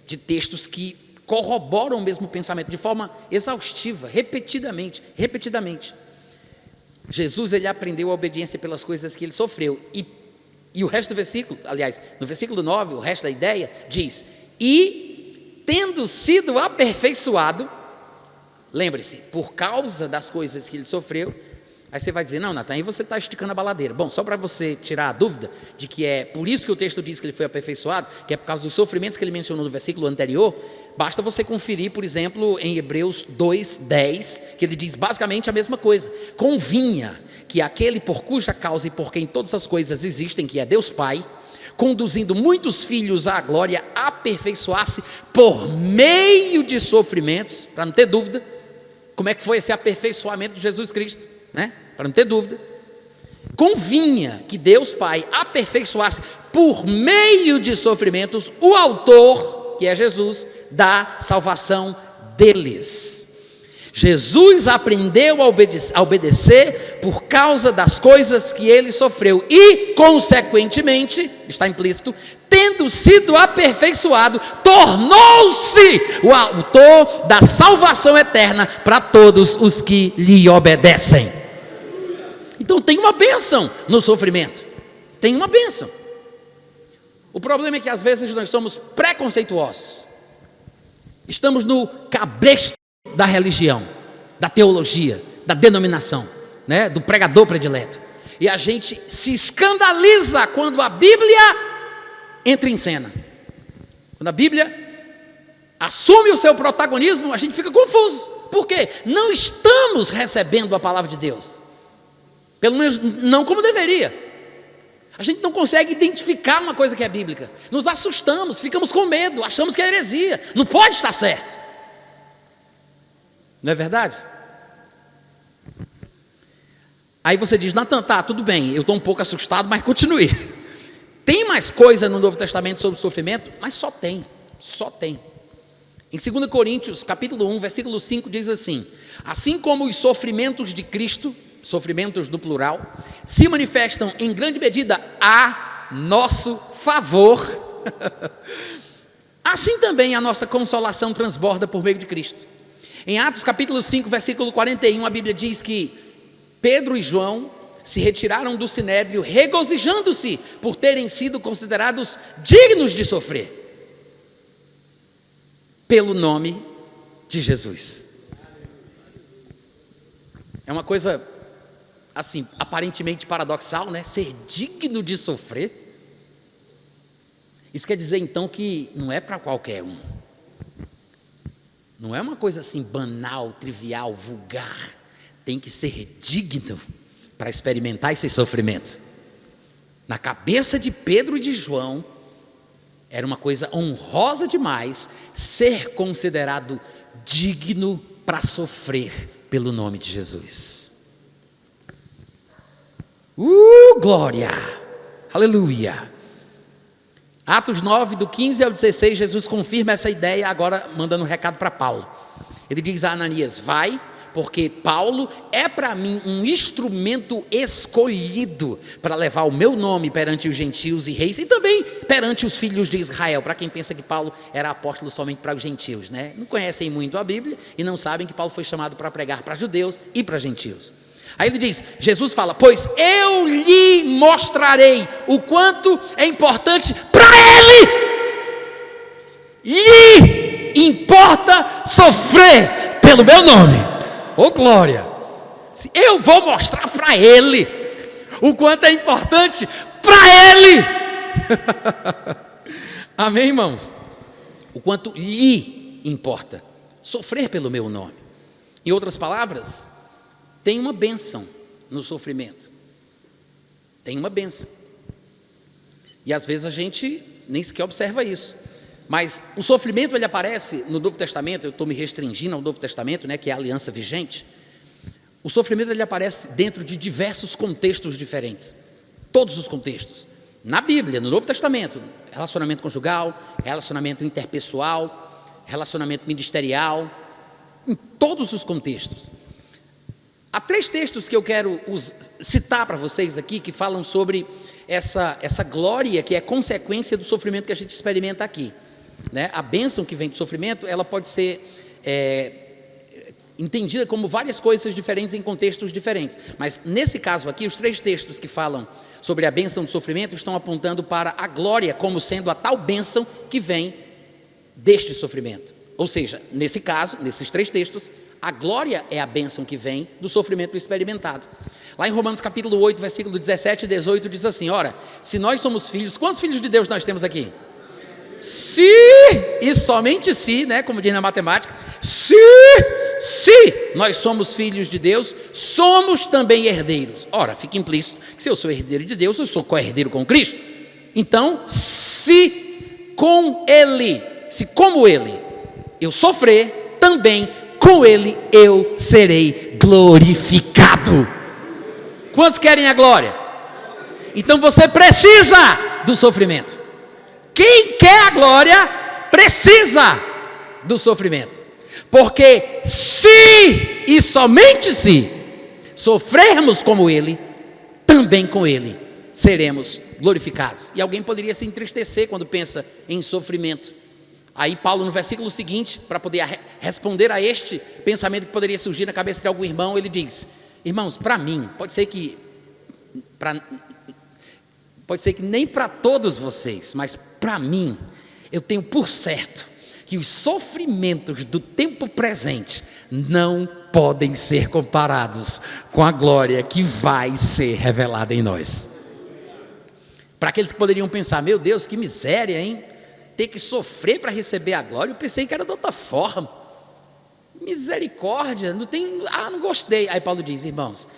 de textos que corroboram o mesmo pensamento de forma exaustiva, repetidamente. Jesus, ele aprendeu a obediência pelas coisas que ele sofreu. E o resto do versículo, aliás, no versículo 9, o resto da ideia diz: e tendo sido aperfeiçoado, lembre-se, por causa das coisas que ele sofreu. Aí você vai dizer, não, Natan, aí você está esticando a baladeira. Bom, só para você tirar a dúvida de que é por isso que o texto diz que ele foi aperfeiçoado, que é por causa dos sofrimentos que ele mencionou no versículo anterior, basta você conferir, por exemplo, em Hebreus 2:10, que ele diz basicamente a mesma coisa. Convinha que aquele por cuja causa e por quem todas as coisas existem, que é Deus Pai, conduzindo muitos filhos à glória, aperfeiçoasse por meio de sofrimentos, para não ter dúvida. Como é que foi esse aperfeiçoamento de Jesus Cristo, né? Para não ter dúvida. Convinha que Deus Pai aperfeiçoasse por meio de sofrimentos o autor, que é Jesus, da salvação deles. Jesus aprendeu a obedecer por causa das coisas que ele sofreu e, consequentemente, está implícito, tendo sido aperfeiçoado, tornou-se o autor da salvação eterna para todos os que lhe obedecem. Então tem uma bênção no sofrimento, tem uma bênção. O problema é que às vezes nós somos preconceituosos, Estamos no cabresto da religião, da teologia, da denominação, né? Do pregador predileto. E a gente se escandaliza quando a Bíblia entra em cena. Quando a Bíblia assume o seu protagonismo, a gente fica confuso. Por quê? Não estamos recebendo a palavra de Deus. Pelo menos não como deveria. A gente não consegue identificar uma coisa que é bíblica. Nos assustamos, ficamos com medo, achamos que é heresia. Não pode estar certo. Não é verdade? Aí você diz: Natan, tá, tudo bem, eu estou um pouco assustado, mas continue. Tem mais coisa no Novo Testamento sobre o sofrimento? Mas só tem. Em 2 Coríntios, capítulo 1, versículo 5, diz assim: assim como os sofrimentos de Cristo, sofrimentos no plural, se manifestam em grande medida a nosso favor, assim também a nossa consolação transborda por meio de Cristo. Em Atos capítulo 5, versículo 41, a Bíblia diz que Pedro e João se retiraram do sinédrio, regozijando-se por terem sido considerados dignos de sofrer pelo nome de Jesus. É uma coisa assim, aparentemente paradoxal, né? Ser digno de sofrer. Isso quer dizer então que não é para qualquer um. Não é uma coisa assim banal, trivial, vulgar. Tem que ser digno para experimentar esse sofrimento. Na cabeça de Pedro e de João, era uma coisa honrosa demais ser considerado digno para sofrer pelo nome de Jesus. Glória! Aleluia! Atos 9, do 15 ao 16, Jesus confirma essa ideia, agora mandando um recado para Paulo. Ele diz a Ananias: vai, porque Paulo é para mim um instrumento escolhido para levar o meu nome perante os gentios e reis e também perante os filhos de Israel. Para quem pensa que Paulo era apóstolo somente para os gentios, né? Não conhecem muito a Bíblia e não sabem que Paulo foi chamado para pregar para judeus e para gentios. Aí ele diz, Jesus fala: pois eu lhe mostrarei o quanto é importante para ele. Lhe importa sofrer pelo meu nome. Oh glória! Eu vou mostrar para ele o quanto é importante para ele. Amém, irmãos? O quanto lhe importa sofrer pelo meu nome. Em outras palavras, tem uma bênção no sofrimento. Tem uma bênção. E às vezes a gente nem sequer observa isso. Mas o sofrimento, ele aparece no Novo Testamento. Eu estou me restringindo ao Novo Testamento, né, que é a aliança vigente. O sofrimento, ele aparece dentro de diversos contextos diferentes. Todos os contextos. Na Bíblia, no Novo Testamento. Relacionamento conjugal, relacionamento interpessoal, relacionamento ministerial. Em todos os contextos. Há 3 textos que eu quero citar para vocês aqui, que falam sobre essa glória que é consequência do sofrimento que a gente experimenta aqui, né? A bênção que vem do sofrimento, ela pode ser entendida como várias coisas diferentes em contextos diferentes, mas nesse caso aqui, os 3 textos que falam sobre a bênção do sofrimento estão apontando para a glória como sendo a tal bênção que vem deste sofrimento. Ou seja, nesse caso, nesses 3 textos, a glória é a bênção que vem do sofrimento experimentado. Lá em Romanos capítulo 8, versículo 17 e 18, diz assim: ora, se nós somos filhos, quantos filhos de Deus nós temos aqui? Se, e somente se, né, como diz na matemática, se nós somos filhos de Deus, somos também herdeiros. Ora, fica implícito que se eu sou herdeiro de Deus, eu sou co-herdeiro com Cristo. Então, se como Ele eu sofrer, também com Ele eu serei glorificado. Quantos querem a glória? Então você precisa do sofrimento. Quem quer a glória, precisa do sofrimento. Porque se, e somente se, sofrermos como Ele, também com Ele seremos glorificados. E alguém poderia se entristecer quando pensa em sofrimento. Aí Paulo, no versículo seguinte, para poder responder a este pensamento que poderia surgir na cabeça de algum irmão, ele diz: irmãos, para mim, pode ser que nem para todos vocês, mas para mim, eu tenho por certo que os sofrimentos do tempo presente não podem ser comparados com a glória que vai ser revelada em nós. Para aqueles que poderiam pensar, meu Deus, que miséria, hein? Ter que sofrer para receber a glória, eu pensei que era de outra forma. Misericórdia, não gostei. Aí Paulo diz, irmãos,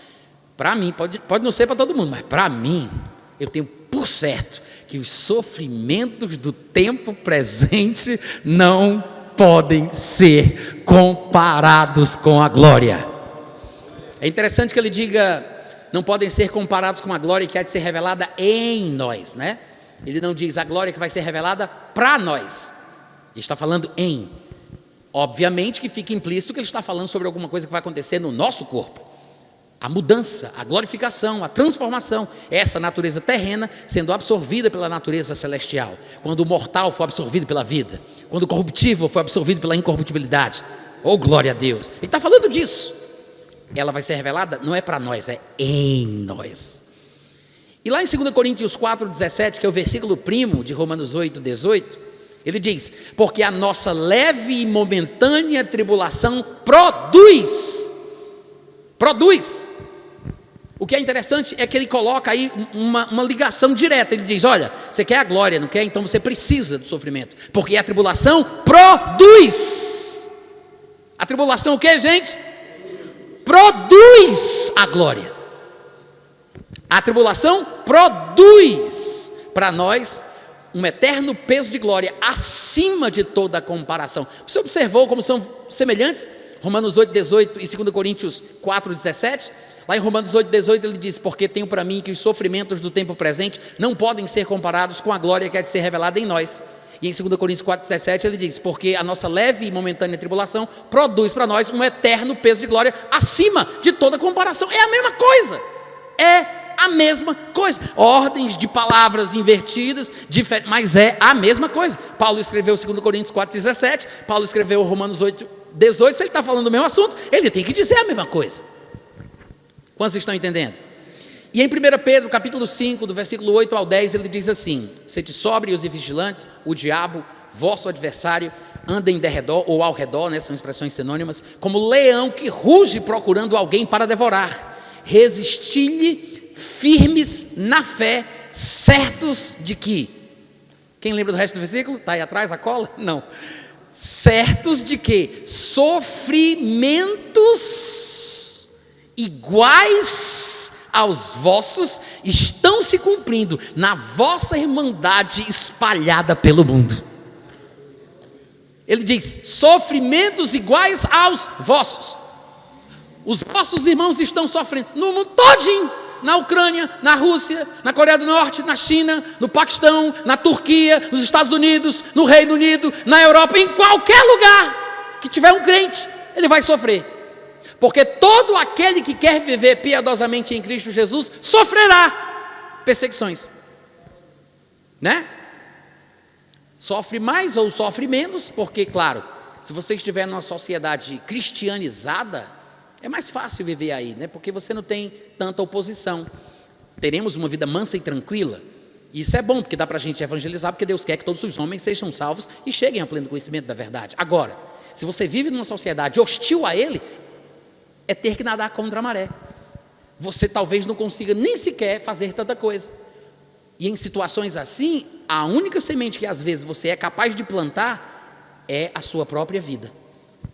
para mim, pode não ser para todo mundo, mas para mim, eu tenho por certo que os sofrimentos do tempo presente não podem ser comparados com a glória. É interessante que ele diga, não podem ser comparados com a glória que há de ser revelada em nós, né? Ele não diz a glória que vai ser revelada para nós. Ele está falando em. Obviamente que fica implícito que ele está falando sobre alguma coisa que vai acontecer no nosso corpo. A mudança, a glorificação, a transformação. Essa natureza terrena sendo absorvida pela natureza celestial. Quando o mortal for absorvido pela vida. Quando o corruptível for absorvido pela incorruptibilidade. Oh, glória a Deus. Ele está falando disso. Ela vai ser revelada, não é para nós, é em nós. E lá em 2 Coríntios 4,17, que é o versículo primo de Romanos 8,18, ele diz, porque a nossa leve e momentânea tribulação produz. O que é interessante é que ele coloca aí uma ligação direta. Ele diz, olha, você quer a glória, não quer? Então você precisa do sofrimento, porque a tribulação produz. A tribulação o que, gente? Produz a glória. A tribulação produz para nós um eterno peso de glória acima de toda comparação. Você observou como são semelhantes? Romanos 8,18 e 2 Coríntios 4,17. Lá em Romanos 8,18 ele diz, porque tenho para mim que os sofrimentos do tempo presente não podem ser comparados com a glória que há de ser revelada em nós. E em 2 Coríntios 4,17 ele diz, porque a nossa leve e momentânea tribulação produz para nós um eterno peso de glória acima de toda comparação. É a mesma coisa. É a mesma coisa. Ordens de palavras invertidas, mas é a mesma coisa. Paulo escreveu 2 Coríntios 4,17, Paulo escreveu Romanos 8,18. Se ele está falando do mesmo assunto, ele tem que dizer a mesma coisa. Quantos estão entendendo? E em 1 Pedro, capítulo 5, do versículo 8 ao 10, ele diz assim, sede sóbrios e vigilantes, o diabo, vosso adversário, anda em derredor, ou ao redor, né, são expressões sinônimas, como leão que ruge procurando alguém para devorar. Resisti-lhe firmes na fé, certos de que, quem lembra do resto do versículo? Está aí atrás a cola? Não. Certos de que sofrimentos iguais aos vossos estão se cumprindo na vossa irmandade espalhada pelo mundo. Ele diz, sofrimentos iguais aos vossos. Os vossos irmãos estão sofrendo no mundo todinho. Na Ucrânia, na Rússia, na Coreia do Norte, na China, no Paquistão, na Turquia, nos Estados Unidos, no Reino Unido, na Europa, em qualquer lugar que tiver um crente, ele vai sofrer. Porque todo aquele que quer viver piedosamente em Cristo Jesus sofrerá perseguições, né? Sofre mais ou sofre menos, porque, claro, se você estiver numa sociedade cristianizada, é mais fácil viver aí, né? Porque você não tem tanta oposição. Teremos uma vida mansa e tranquila. E isso é bom, porque dá para a gente evangelizar, porque Deus quer que todos os homens sejam salvos e cheguem ao pleno conhecimento da verdade. Agora, se você vive numa sociedade hostil a Ele, é ter que nadar contra a maré. Você talvez não consiga nem sequer fazer tanta coisa. E em situações assim, a única semente que às vezes você é capaz de plantar é a sua própria vida.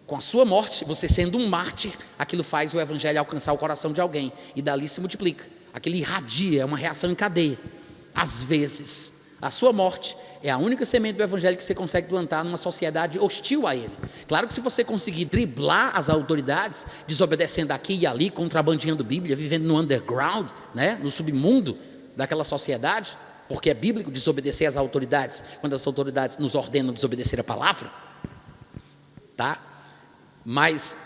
Com a sua morte, você sendo um mártir, aquilo faz o evangelho alcançar o coração de alguém. E dali se multiplica. Aquilo irradia, é uma reação em cadeia. Às vezes, a sua morte é a única semente do evangelho que você consegue plantar numa sociedade hostil a ele. Claro que se você conseguir driblar as autoridades, desobedecendo aqui e ali, contrabandeando Bíblia, vivendo no underground, né, no submundo daquela sociedade, porque é bíblico desobedecer às autoridades, quando as autoridades nos ordenam desobedecer a palavra, tá? Mas,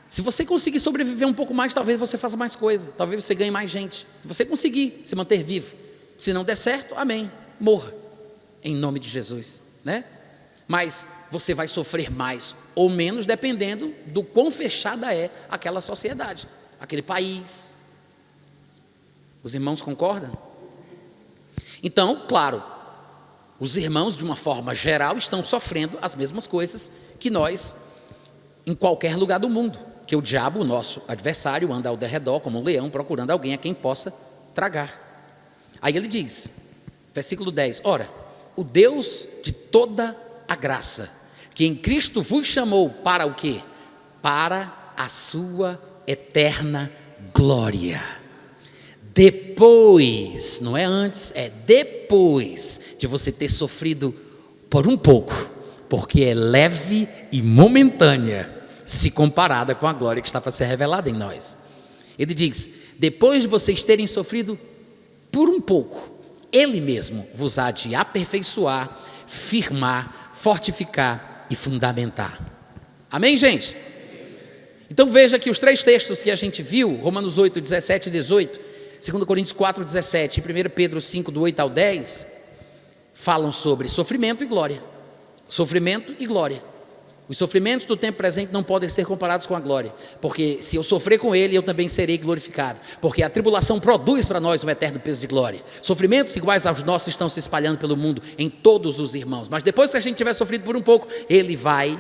se você conseguir sobreviver um pouco mais, talvez você faça mais coisa, talvez você ganhe mais gente. Se você conseguir se manter vivo, se não der certo, amém, morra, em nome de Jesus, né? Mas você vai sofrer mais ou menos, dependendo do quão fechada é aquela sociedade, aquele país. Os irmãos concordam? Então, claro, Os irmãos, de uma forma geral, estão sofrendo as mesmas coisas que nós, em qualquer lugar do mundo. Que o diabo, o nosso adversário, anda ao derredor como um leão, procurando alguém a quem possa tragar. Aí ele diz, versículo 10, ora, o Deus de toda a graça, que em Cristo vos chamou para o quê? Para a sua eterna glória. Depois, não é antes, é depois de você ter sofrido por um pouco, porque é leve e momentânea, se comparada com a glória que está para ser revelada em nós. Ele diz, depois de vocês terem sofrido por um pouco, Ele mesmo vos há de aperfeiçoar, firmar, fortificar e fundamentar. Amém, gente? Então veja que os 3 textos que a gente viu, Romanos 8, 17 e 18, 2 Coríntios 4, 17 e 1 Pedro 5, do 8 ao 10, falam sobre sofrimento e glória. Sofrimento e glória. Os sofrimentos do tempo presente não podem ser comparados com a glória, porque se eu sofrer com Ele, eu também serei glorificado, porque a tribulação produz para nós um eterno peso de glória. Sofrimentos iguais aos nossos estão se espalhando pelo mundo, em todos os irmãos, mas depois que a gente tiver sofrido por um pouco, Ele vai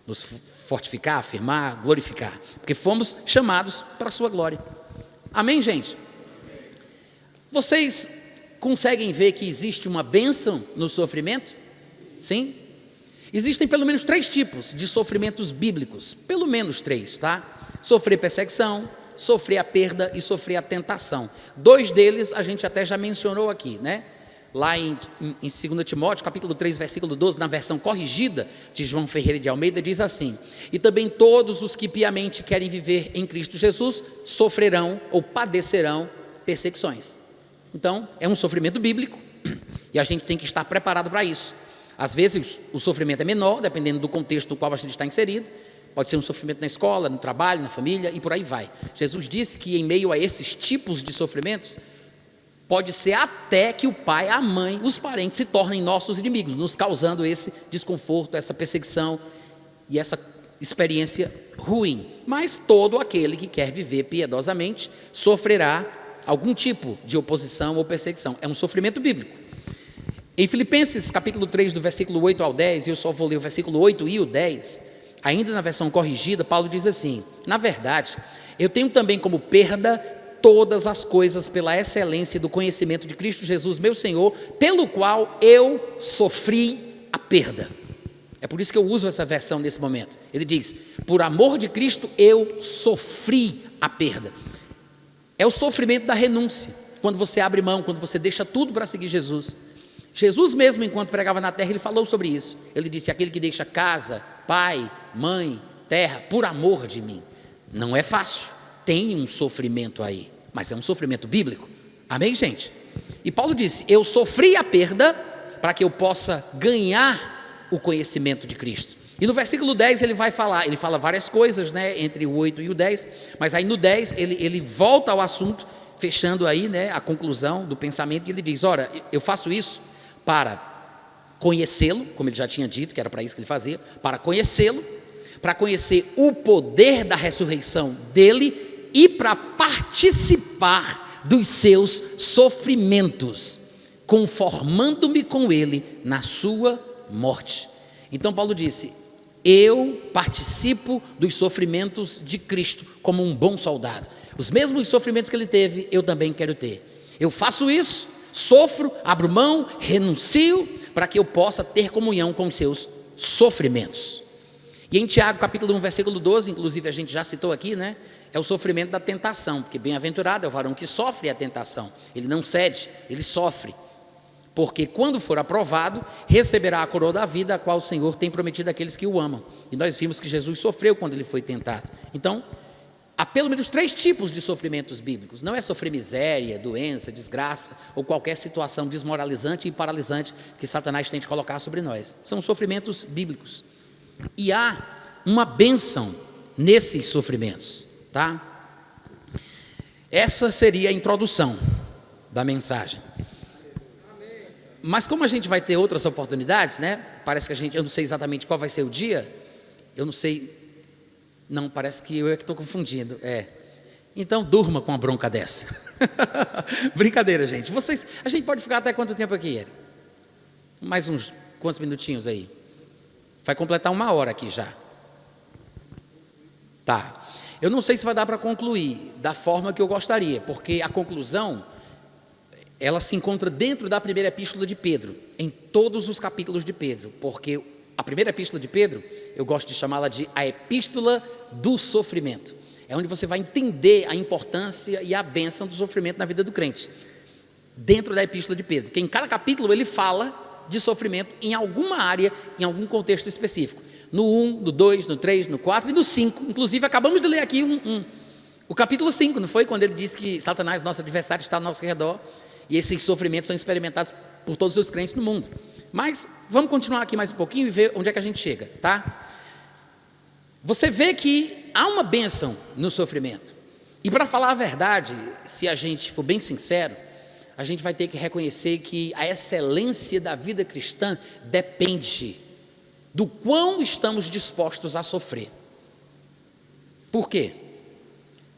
nos fortificar, afirmar, glorificar, porque fomos chamados para a sua glória. Amém, gente? Vocês conseguem ver que existe uma bênção no sofrimento? Sim? Existem pelo menos 3 tipos de sofrimentos bíblicos, pelo menos 3, tá? Sofrer perseguição, sofrer a perda e sofrer a tentação. 2 deles a gente até já mencionou aqui, né? Lá em 2 Timóteo, capítulo 3, versículo 12, na versão corrigida de João Ferreira de Almeida, diz assim: e também todos os que piamente querem viver em Cristo Jesus sofrerão ou padecerão perseguições. Então, é um sofrimento bíblico e a gente tem que estar preparado para isso. Às vezes o sofrimento é menor, dependendo do contexto no qual a gente está inserido. Pode ser um sofrimento na escola, no trabalho, na família e por aí vai. Jesus disse que em meio a esses tipos de sofrimentos, pode ser até que o pai, a mãe, os parentes se tornem nossos inimigos, nos causando esse desconforto, essa perseguição e essa experiência ruim. Mas todo aquele que quer viver piedosamente sofrerá algum tipo de oposição ou perseguição. É um sofrimento bíblico. Em Filipenses capítulo 3, do versículo 8 ao 10, eu só vou ler o versículo 8 e o 10, ainda na versão corrigida, Paulo diz assim: na verdade, eu tenho também como perda todas as coisas pela excelência do conhecimento de Cristo Jesus, meu Senhor, pelo qual eu sofri a perda. É por isso que eu uso essa versão nesse momento. Ele diz, por amor de Cristo eu sofri a perda. É o sofrimento da renúncia, quando você abre mão, quando você deixa tudo para seguir Jesus. Jesus mesmo, enquanto pregava na terra, ele falou sobre isso. Ele disse, aquele que deixa casa, pai, mãe, terra, por amor de mim. Não é fácil, tem um sofrimento aí, mas é um sofrimento bíblico. Amém, gente? E Paulo disse, eu sofri a perda para que eu possa ganhar o conhecimento de Cristo. E no versículo 10 ele fala várias coisas, né, entre o 8 e o 10, mas aí no 10 ele volta ao assunto, fechando aí, né, a conclusão do pensamento, e ele diz, ora, eu faço isso para conhecê-lo, como ele já tinha dito, que era para isso que ele fazia, para conhecê-lo, para conhecer o poder da ressurreição dele e para participar dos seus sofrimentos, conformando-me com ele na sua morte. Então Paulo disse, eu participo dos sofrimentos de Cristo como um bom soldado. Os mesmos sofrimentos que ele teve, eu também quero ter. Eu faço isso, sofro, abro mão, renuncio, para que eu possa ter comunhão com os seus sofrimentos. E em Tiago, capítulo 1, versículo 12, inclusive a gente já citou aqui, né? É o sofrimento da tentação, porque bem-aventurado é o varão que sofre a tentação. Ele não cede, ele sofre. Porque quando for aprovado, receberá a coroa da vida, a qual o Senhor tem prometido àqueles que o amam. E nós vimos que Jesus sofreu quando ele foi tentado. Então, há pelo menos 3 tipos de sofrimentos bíblicos. Não é sofrer miséria, doença, desgraça ou qualquer situação desmoralizante e paralisante que Satanás tente colocar sobre nós. São sofrimentos bíblicos. E há uma bênção nesses sofrimentos, tá? Essa seria a introdução da mensagem. Mas como a gente vai ter outras oportunidades, né? Parece que eu não sei exatamente qual vai ser o dia. Eu não sei. Não, parece que eu é que estou confundindo. Então durma com uma bronca dessa. Brincadeira, gente. A gente pode ficar até quanto tempo aqui, Eric? Mais uns quantos minutinhos aí? Vai completar 1 hora aqui já. Tá. Eu não sei se vai dar para concluir da forma que eu gostaria, porque a conclusão, ela se encontra dentro da primeira epístola de Pedro, em todos os capítulos de Pedro, porque a primeira epístola de Pedro, eu gosto de chamá-la de a epístola do sofrimento. É onde você vai entender a importância e a bênção do sofrimento na vida do crente. Dentro da epístola de Pedro, porque em cada capítulo ele fala de sofrimento em alguma área, em algum contexto específico. No 1, no 2, no 3, no 4 e no 5. Inclusive, acabamos de ler aqui o capítulo 5, não foi? Quando ele diz que Satanás, nosso adversário, está ao nosso redor. E esses sofrimentos são experimentados por todos os crentes no mundo. Mas vamos continuar aqui mais um pouquinho e ver onde é que a gente chega, tá? Você vê que há uma bênção no sofrimento. E para falar a verdade, se a gente for bem sincero, a gente vai ter que reconhecer que a excelência da vida cristã depende do quão estamos dispostos a sofrer. Por quê?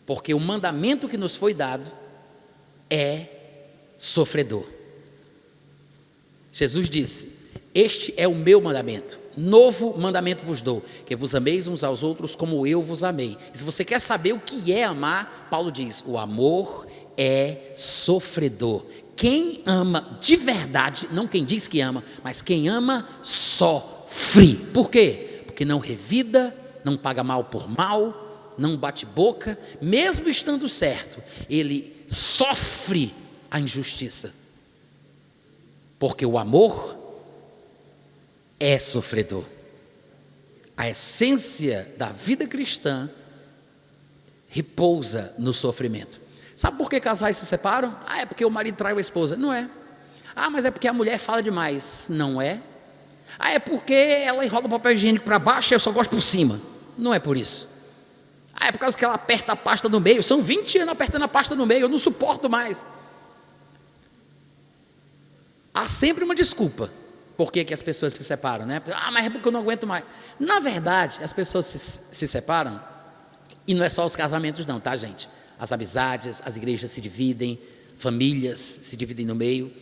Porque o mandamento que nos foi dado é sofredor. Jesus disse: este é o meu mandamento, novo mandamento vos dou, que vos ameis uns aos outros como eu vos amei. E se você quer saber o que é amar, Paulo diz: o amor é sofredor. Quem ama de verdade, não quem diz que ama, mas quem ama sofre. Por quê? Porque não revida, não paga mal por mal, não bate boca, mesmo estando certo, ele sofre a injustiça. Porque o amor é sofredor. A essência da vida cristã repousa no sofrimento. Sabe por que casais se separam? É porque o marido traiu a esposa. Não é. Mas é porque a mulher fala demais. Não é. É porque ela enrola o papel higiênico para baixo e eu só gosto por cima. Não é por isso. É por causa que ela aperta a pasta no meio. São 20 anos apertando a pasta no meio, eu não suporto mais. Há sempre uma desculpa por que as pessoas se separam, né? Mas é porque eu não aguento mais. Na verdade, as pessoas se separam, e não é só os casamentos não, tá, gente? As amizades, as igrejas se dividem, famílias se dividem no meio,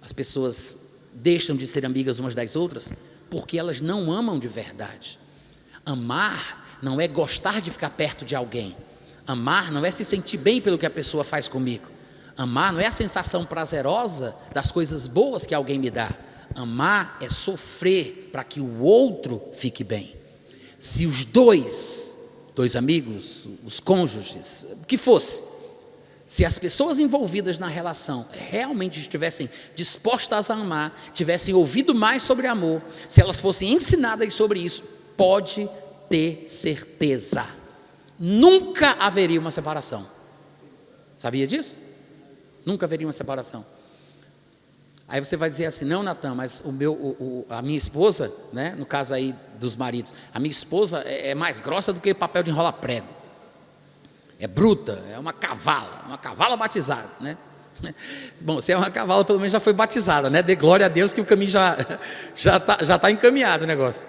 as pessoas deixam de ser amigas umas das outras, porque elas não amam de verdade. Amar não é gostar de ficar perto de alguém. Amar não é se sentir bem pelo que a pessoa faz comigo. Amar não é a sensação prazerosa das coisas boas que alguém me dá. Amar é sofrer para que o outro fique bem. Se os dois amigos, os cônjuges, o que fosse, se as pessoas envolvidas na relação realmente estivessem dispostas a amar, tivessem ouvido mais sobre amor, se elas fossem ensinadas sobre isso, pode ter certeza, nunca haveria uma separação. Sabia disso? Nunca haveria uma separação. Aí você vai dizer assim: não, Natan, mas a minha esposa, né, no caso aí dos maridos, a minha esposa é mais grossa do que papel de enrolar prego. É bruta, é uma cavala batizada, né? Bom, se é uma cavala, pelo menos já foi batizada, né? Dê glória a Deus que o caminho já tá encaminhado o negócio.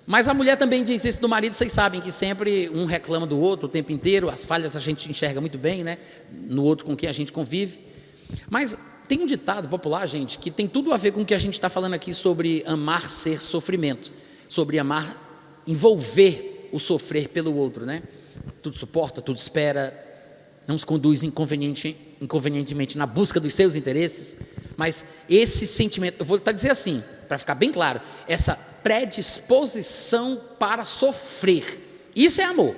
Mas a mulher também diz isso do marido. Vocês sabem que sempre um reclama do outro o tempo inteiro. As falhas a gente enxerga muito bem, né? No outro com quem a gente convive. Mas tem um ditado popular, gente, que tem tudo a ver com o que a gente está falando aqui sobre amar ser sofrimento, sobre amar envolver o sofrer pelo outro, né? Tudo suporta, tudo espera, não se conduz inconvenientemente na busca dos seus interesses. Mas esse sentimento, eu vou dizer assim, para ficar bem claro, essa predisposição para sofrer, isso é amor.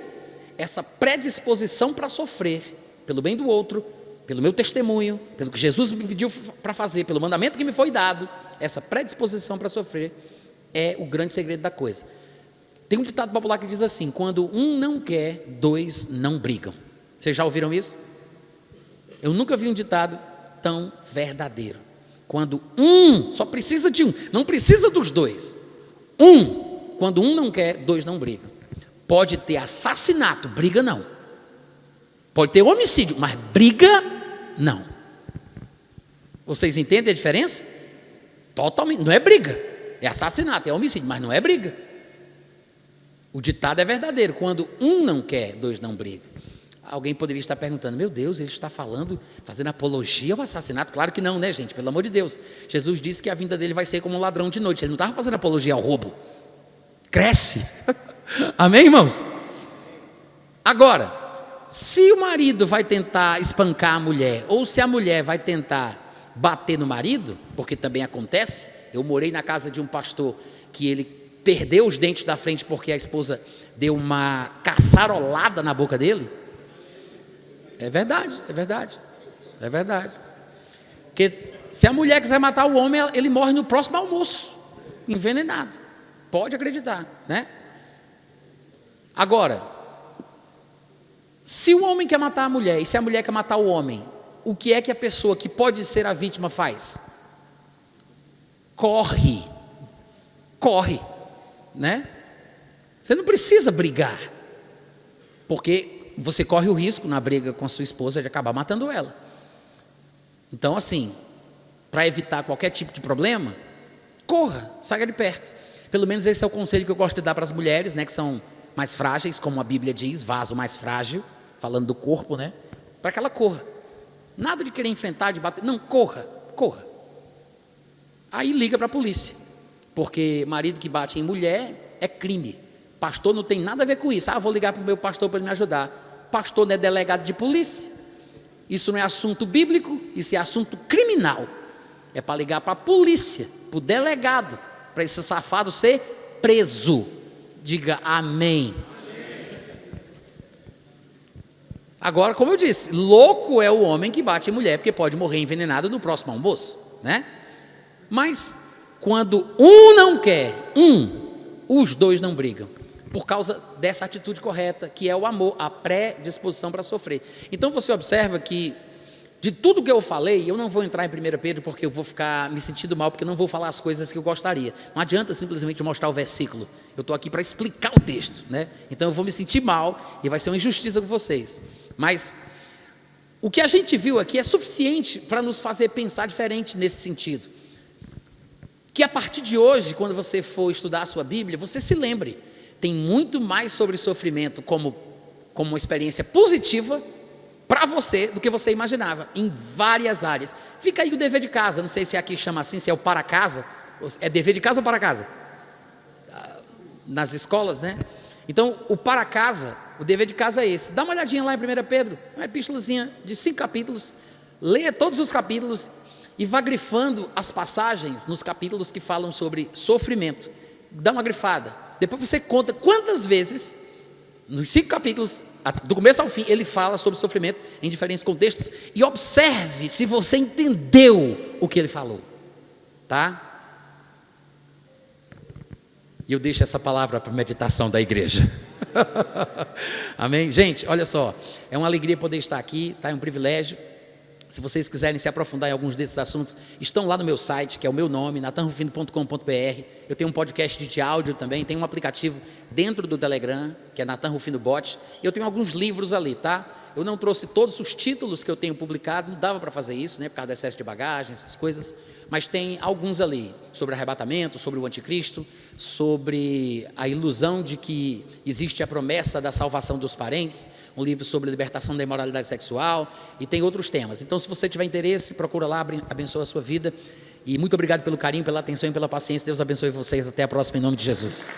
Essa predisposição para sofrer pelo bem do outro, pelo meu testemunho, pelo que Jesus me pediu para fazer, pelo mandamento que me foi dado, essa predisposição para sofrer é o grande segredo da coisa. Tem um ditado popular que diz assim: quando um não quer, dois não brigam. Vocês já ouviram isso? Eu nunca vi um ditado tão verdadeiro. Quando só precisa de um, não precisa dos dois. Quando um não quer, dois não brigam. Pode ter assassinato, briga não. Pode ter homicídio, mas briga não. Vocês entendem a diferença? Totalmente, não é briga, é assassinato, é homicídio, mas não é briga. O ditado é verdadeiro: quando um não quer, dois não brigam. Alguém poderia estar perguntando, meu Deus, ele está fazendo apologia ao assassinato? Claro que não, né, gente? Pelo amor de Deus. Jesus disse que a vinda dele vai ser como um ladrão de noite. Ele não estava fazendo apologia ao roubo. Cresce. Amém, irmãos? Agora, se o marido vai tentar espancar a mulher, ou se a mulher vai tentar bater no marido, porque também acontece, eu morei na casa de um pastor que ele perdeu os dentes da frente porque a esposa deu uma caçarolada na boca dele. É verdade, é verdade, é verdade. Porque se a mulher quiser matar o homem, ele morre no próximo almoço, envenenado. Pode acreditar, né? Agora, se o homem quer matar a mulher e se a mulher quer matar o homem, o que é que a pessoa que pode ser a vítima faz? Corre, né? Você não precisa brigar, porque você corre o risco na briga com a sua esposa de acabar matando ela. Então, assim, para evitar qualquer tipo de problema, corra, saia de perto. Pelo menos esse é o conselho que eu gosto de dar para as mulheres, né, que são mais frágeis, como a Bíblia diz, vaso mais frágil, falando do corpo, né, para que ela corra. Nada de querer enfrentar, de bater, não, corra. Aí liga para a polícia, porque marido que bate em mulher é crime. Pastor não tem nada a ver com isso. Vou ligar para o meu pastor para ele me ajudar. Pastor não é delegado de polícia. Isso não é assunto bíblico, isso é assunto criminal. É para ligar para a polícia, para o delegado, para esse safado ser preso. Diga amém. Agora, como eu disse, louco é o homem que bate em mulher, porque pode morrer envenenado no próximo almoço, né? Mas quando um não quer, os dois não brigam, por causa dessa atitude correta, que é o amor, a predisposição para sofrer. Então você observa que, de tudo que eu falei, eu não vou entrar em 1 Pedro, porque eu vou ficar me sentindo mal, porque eu não vou falar as coisas que eu gostaria. Não adianta simplesmente mostrar o versículo, eu estou aqui para explicar o texto, né? Então eu vou me sentir mal, e vai ser uma injustiça com vocês. Mas o que a gente viu aqui é suficiente para nos fazer pensar diferente nesse sentido. Que a partir de hoje, quando você for estudar a sua Bíblia, você se lembre, tem muito mais sobre sofrimento como uma experiência positiva para você do que você imaginava, em várias áreas. Fica aí o dever de casa, não sei se aqui chama assim, se é o para casa, é dever de casa ou para casa? Nas escolas, né? Então, o para casa, o dever de casa é esse. Dá uma olhadinha lá em 1 Pedro, uma epístolazinha de 5 capítulos, leia todos os capítulos e vá grifando as passagens nos capítulos que falam sobre sofrimento. Dá uma grifada. Depois você conta quantas vezes, nos 5 capítulos, do começo ao fim, ele fala sobre sofrimento em diferentes contextos, e observe se você entendeu o que ele falou, tá? E eu deixo essa palavra para a meditação da igreja. Amém? Gente, olha só, é uma alegria poder estar aqui, tá? É um privilégio. Se vocês quiserem se aprofundar em alguns desses assuntos, estão lá no meu site, que é o meu nome, natanrufino.com.br. Eu tenho um podcast de áudio também, tem um aplicativo dentro do Telegram, que é Natan Rufino Bot. Eu tenho alguns livros ali, tá? Eu não trouxe todos os títulos que eu tenho publicado, não dava para fazer isso, né, por causa do excesso de bagagem, essas coisas, mas tem alguns ali, sobre arrebatamento, sobre o anticristo, sobre a ilusão de que existe a promessa da salvação dos parentes, um livro sobre libertação da imoralidade sexual, e tem outros temas. Então, se você tiver interesse, procura lá, abençoa a sua vida, e muito obrigado pelo carinho, pela atenção e pela paciência. Deus abençoe vocês, até a próxima, em nome de Jesus.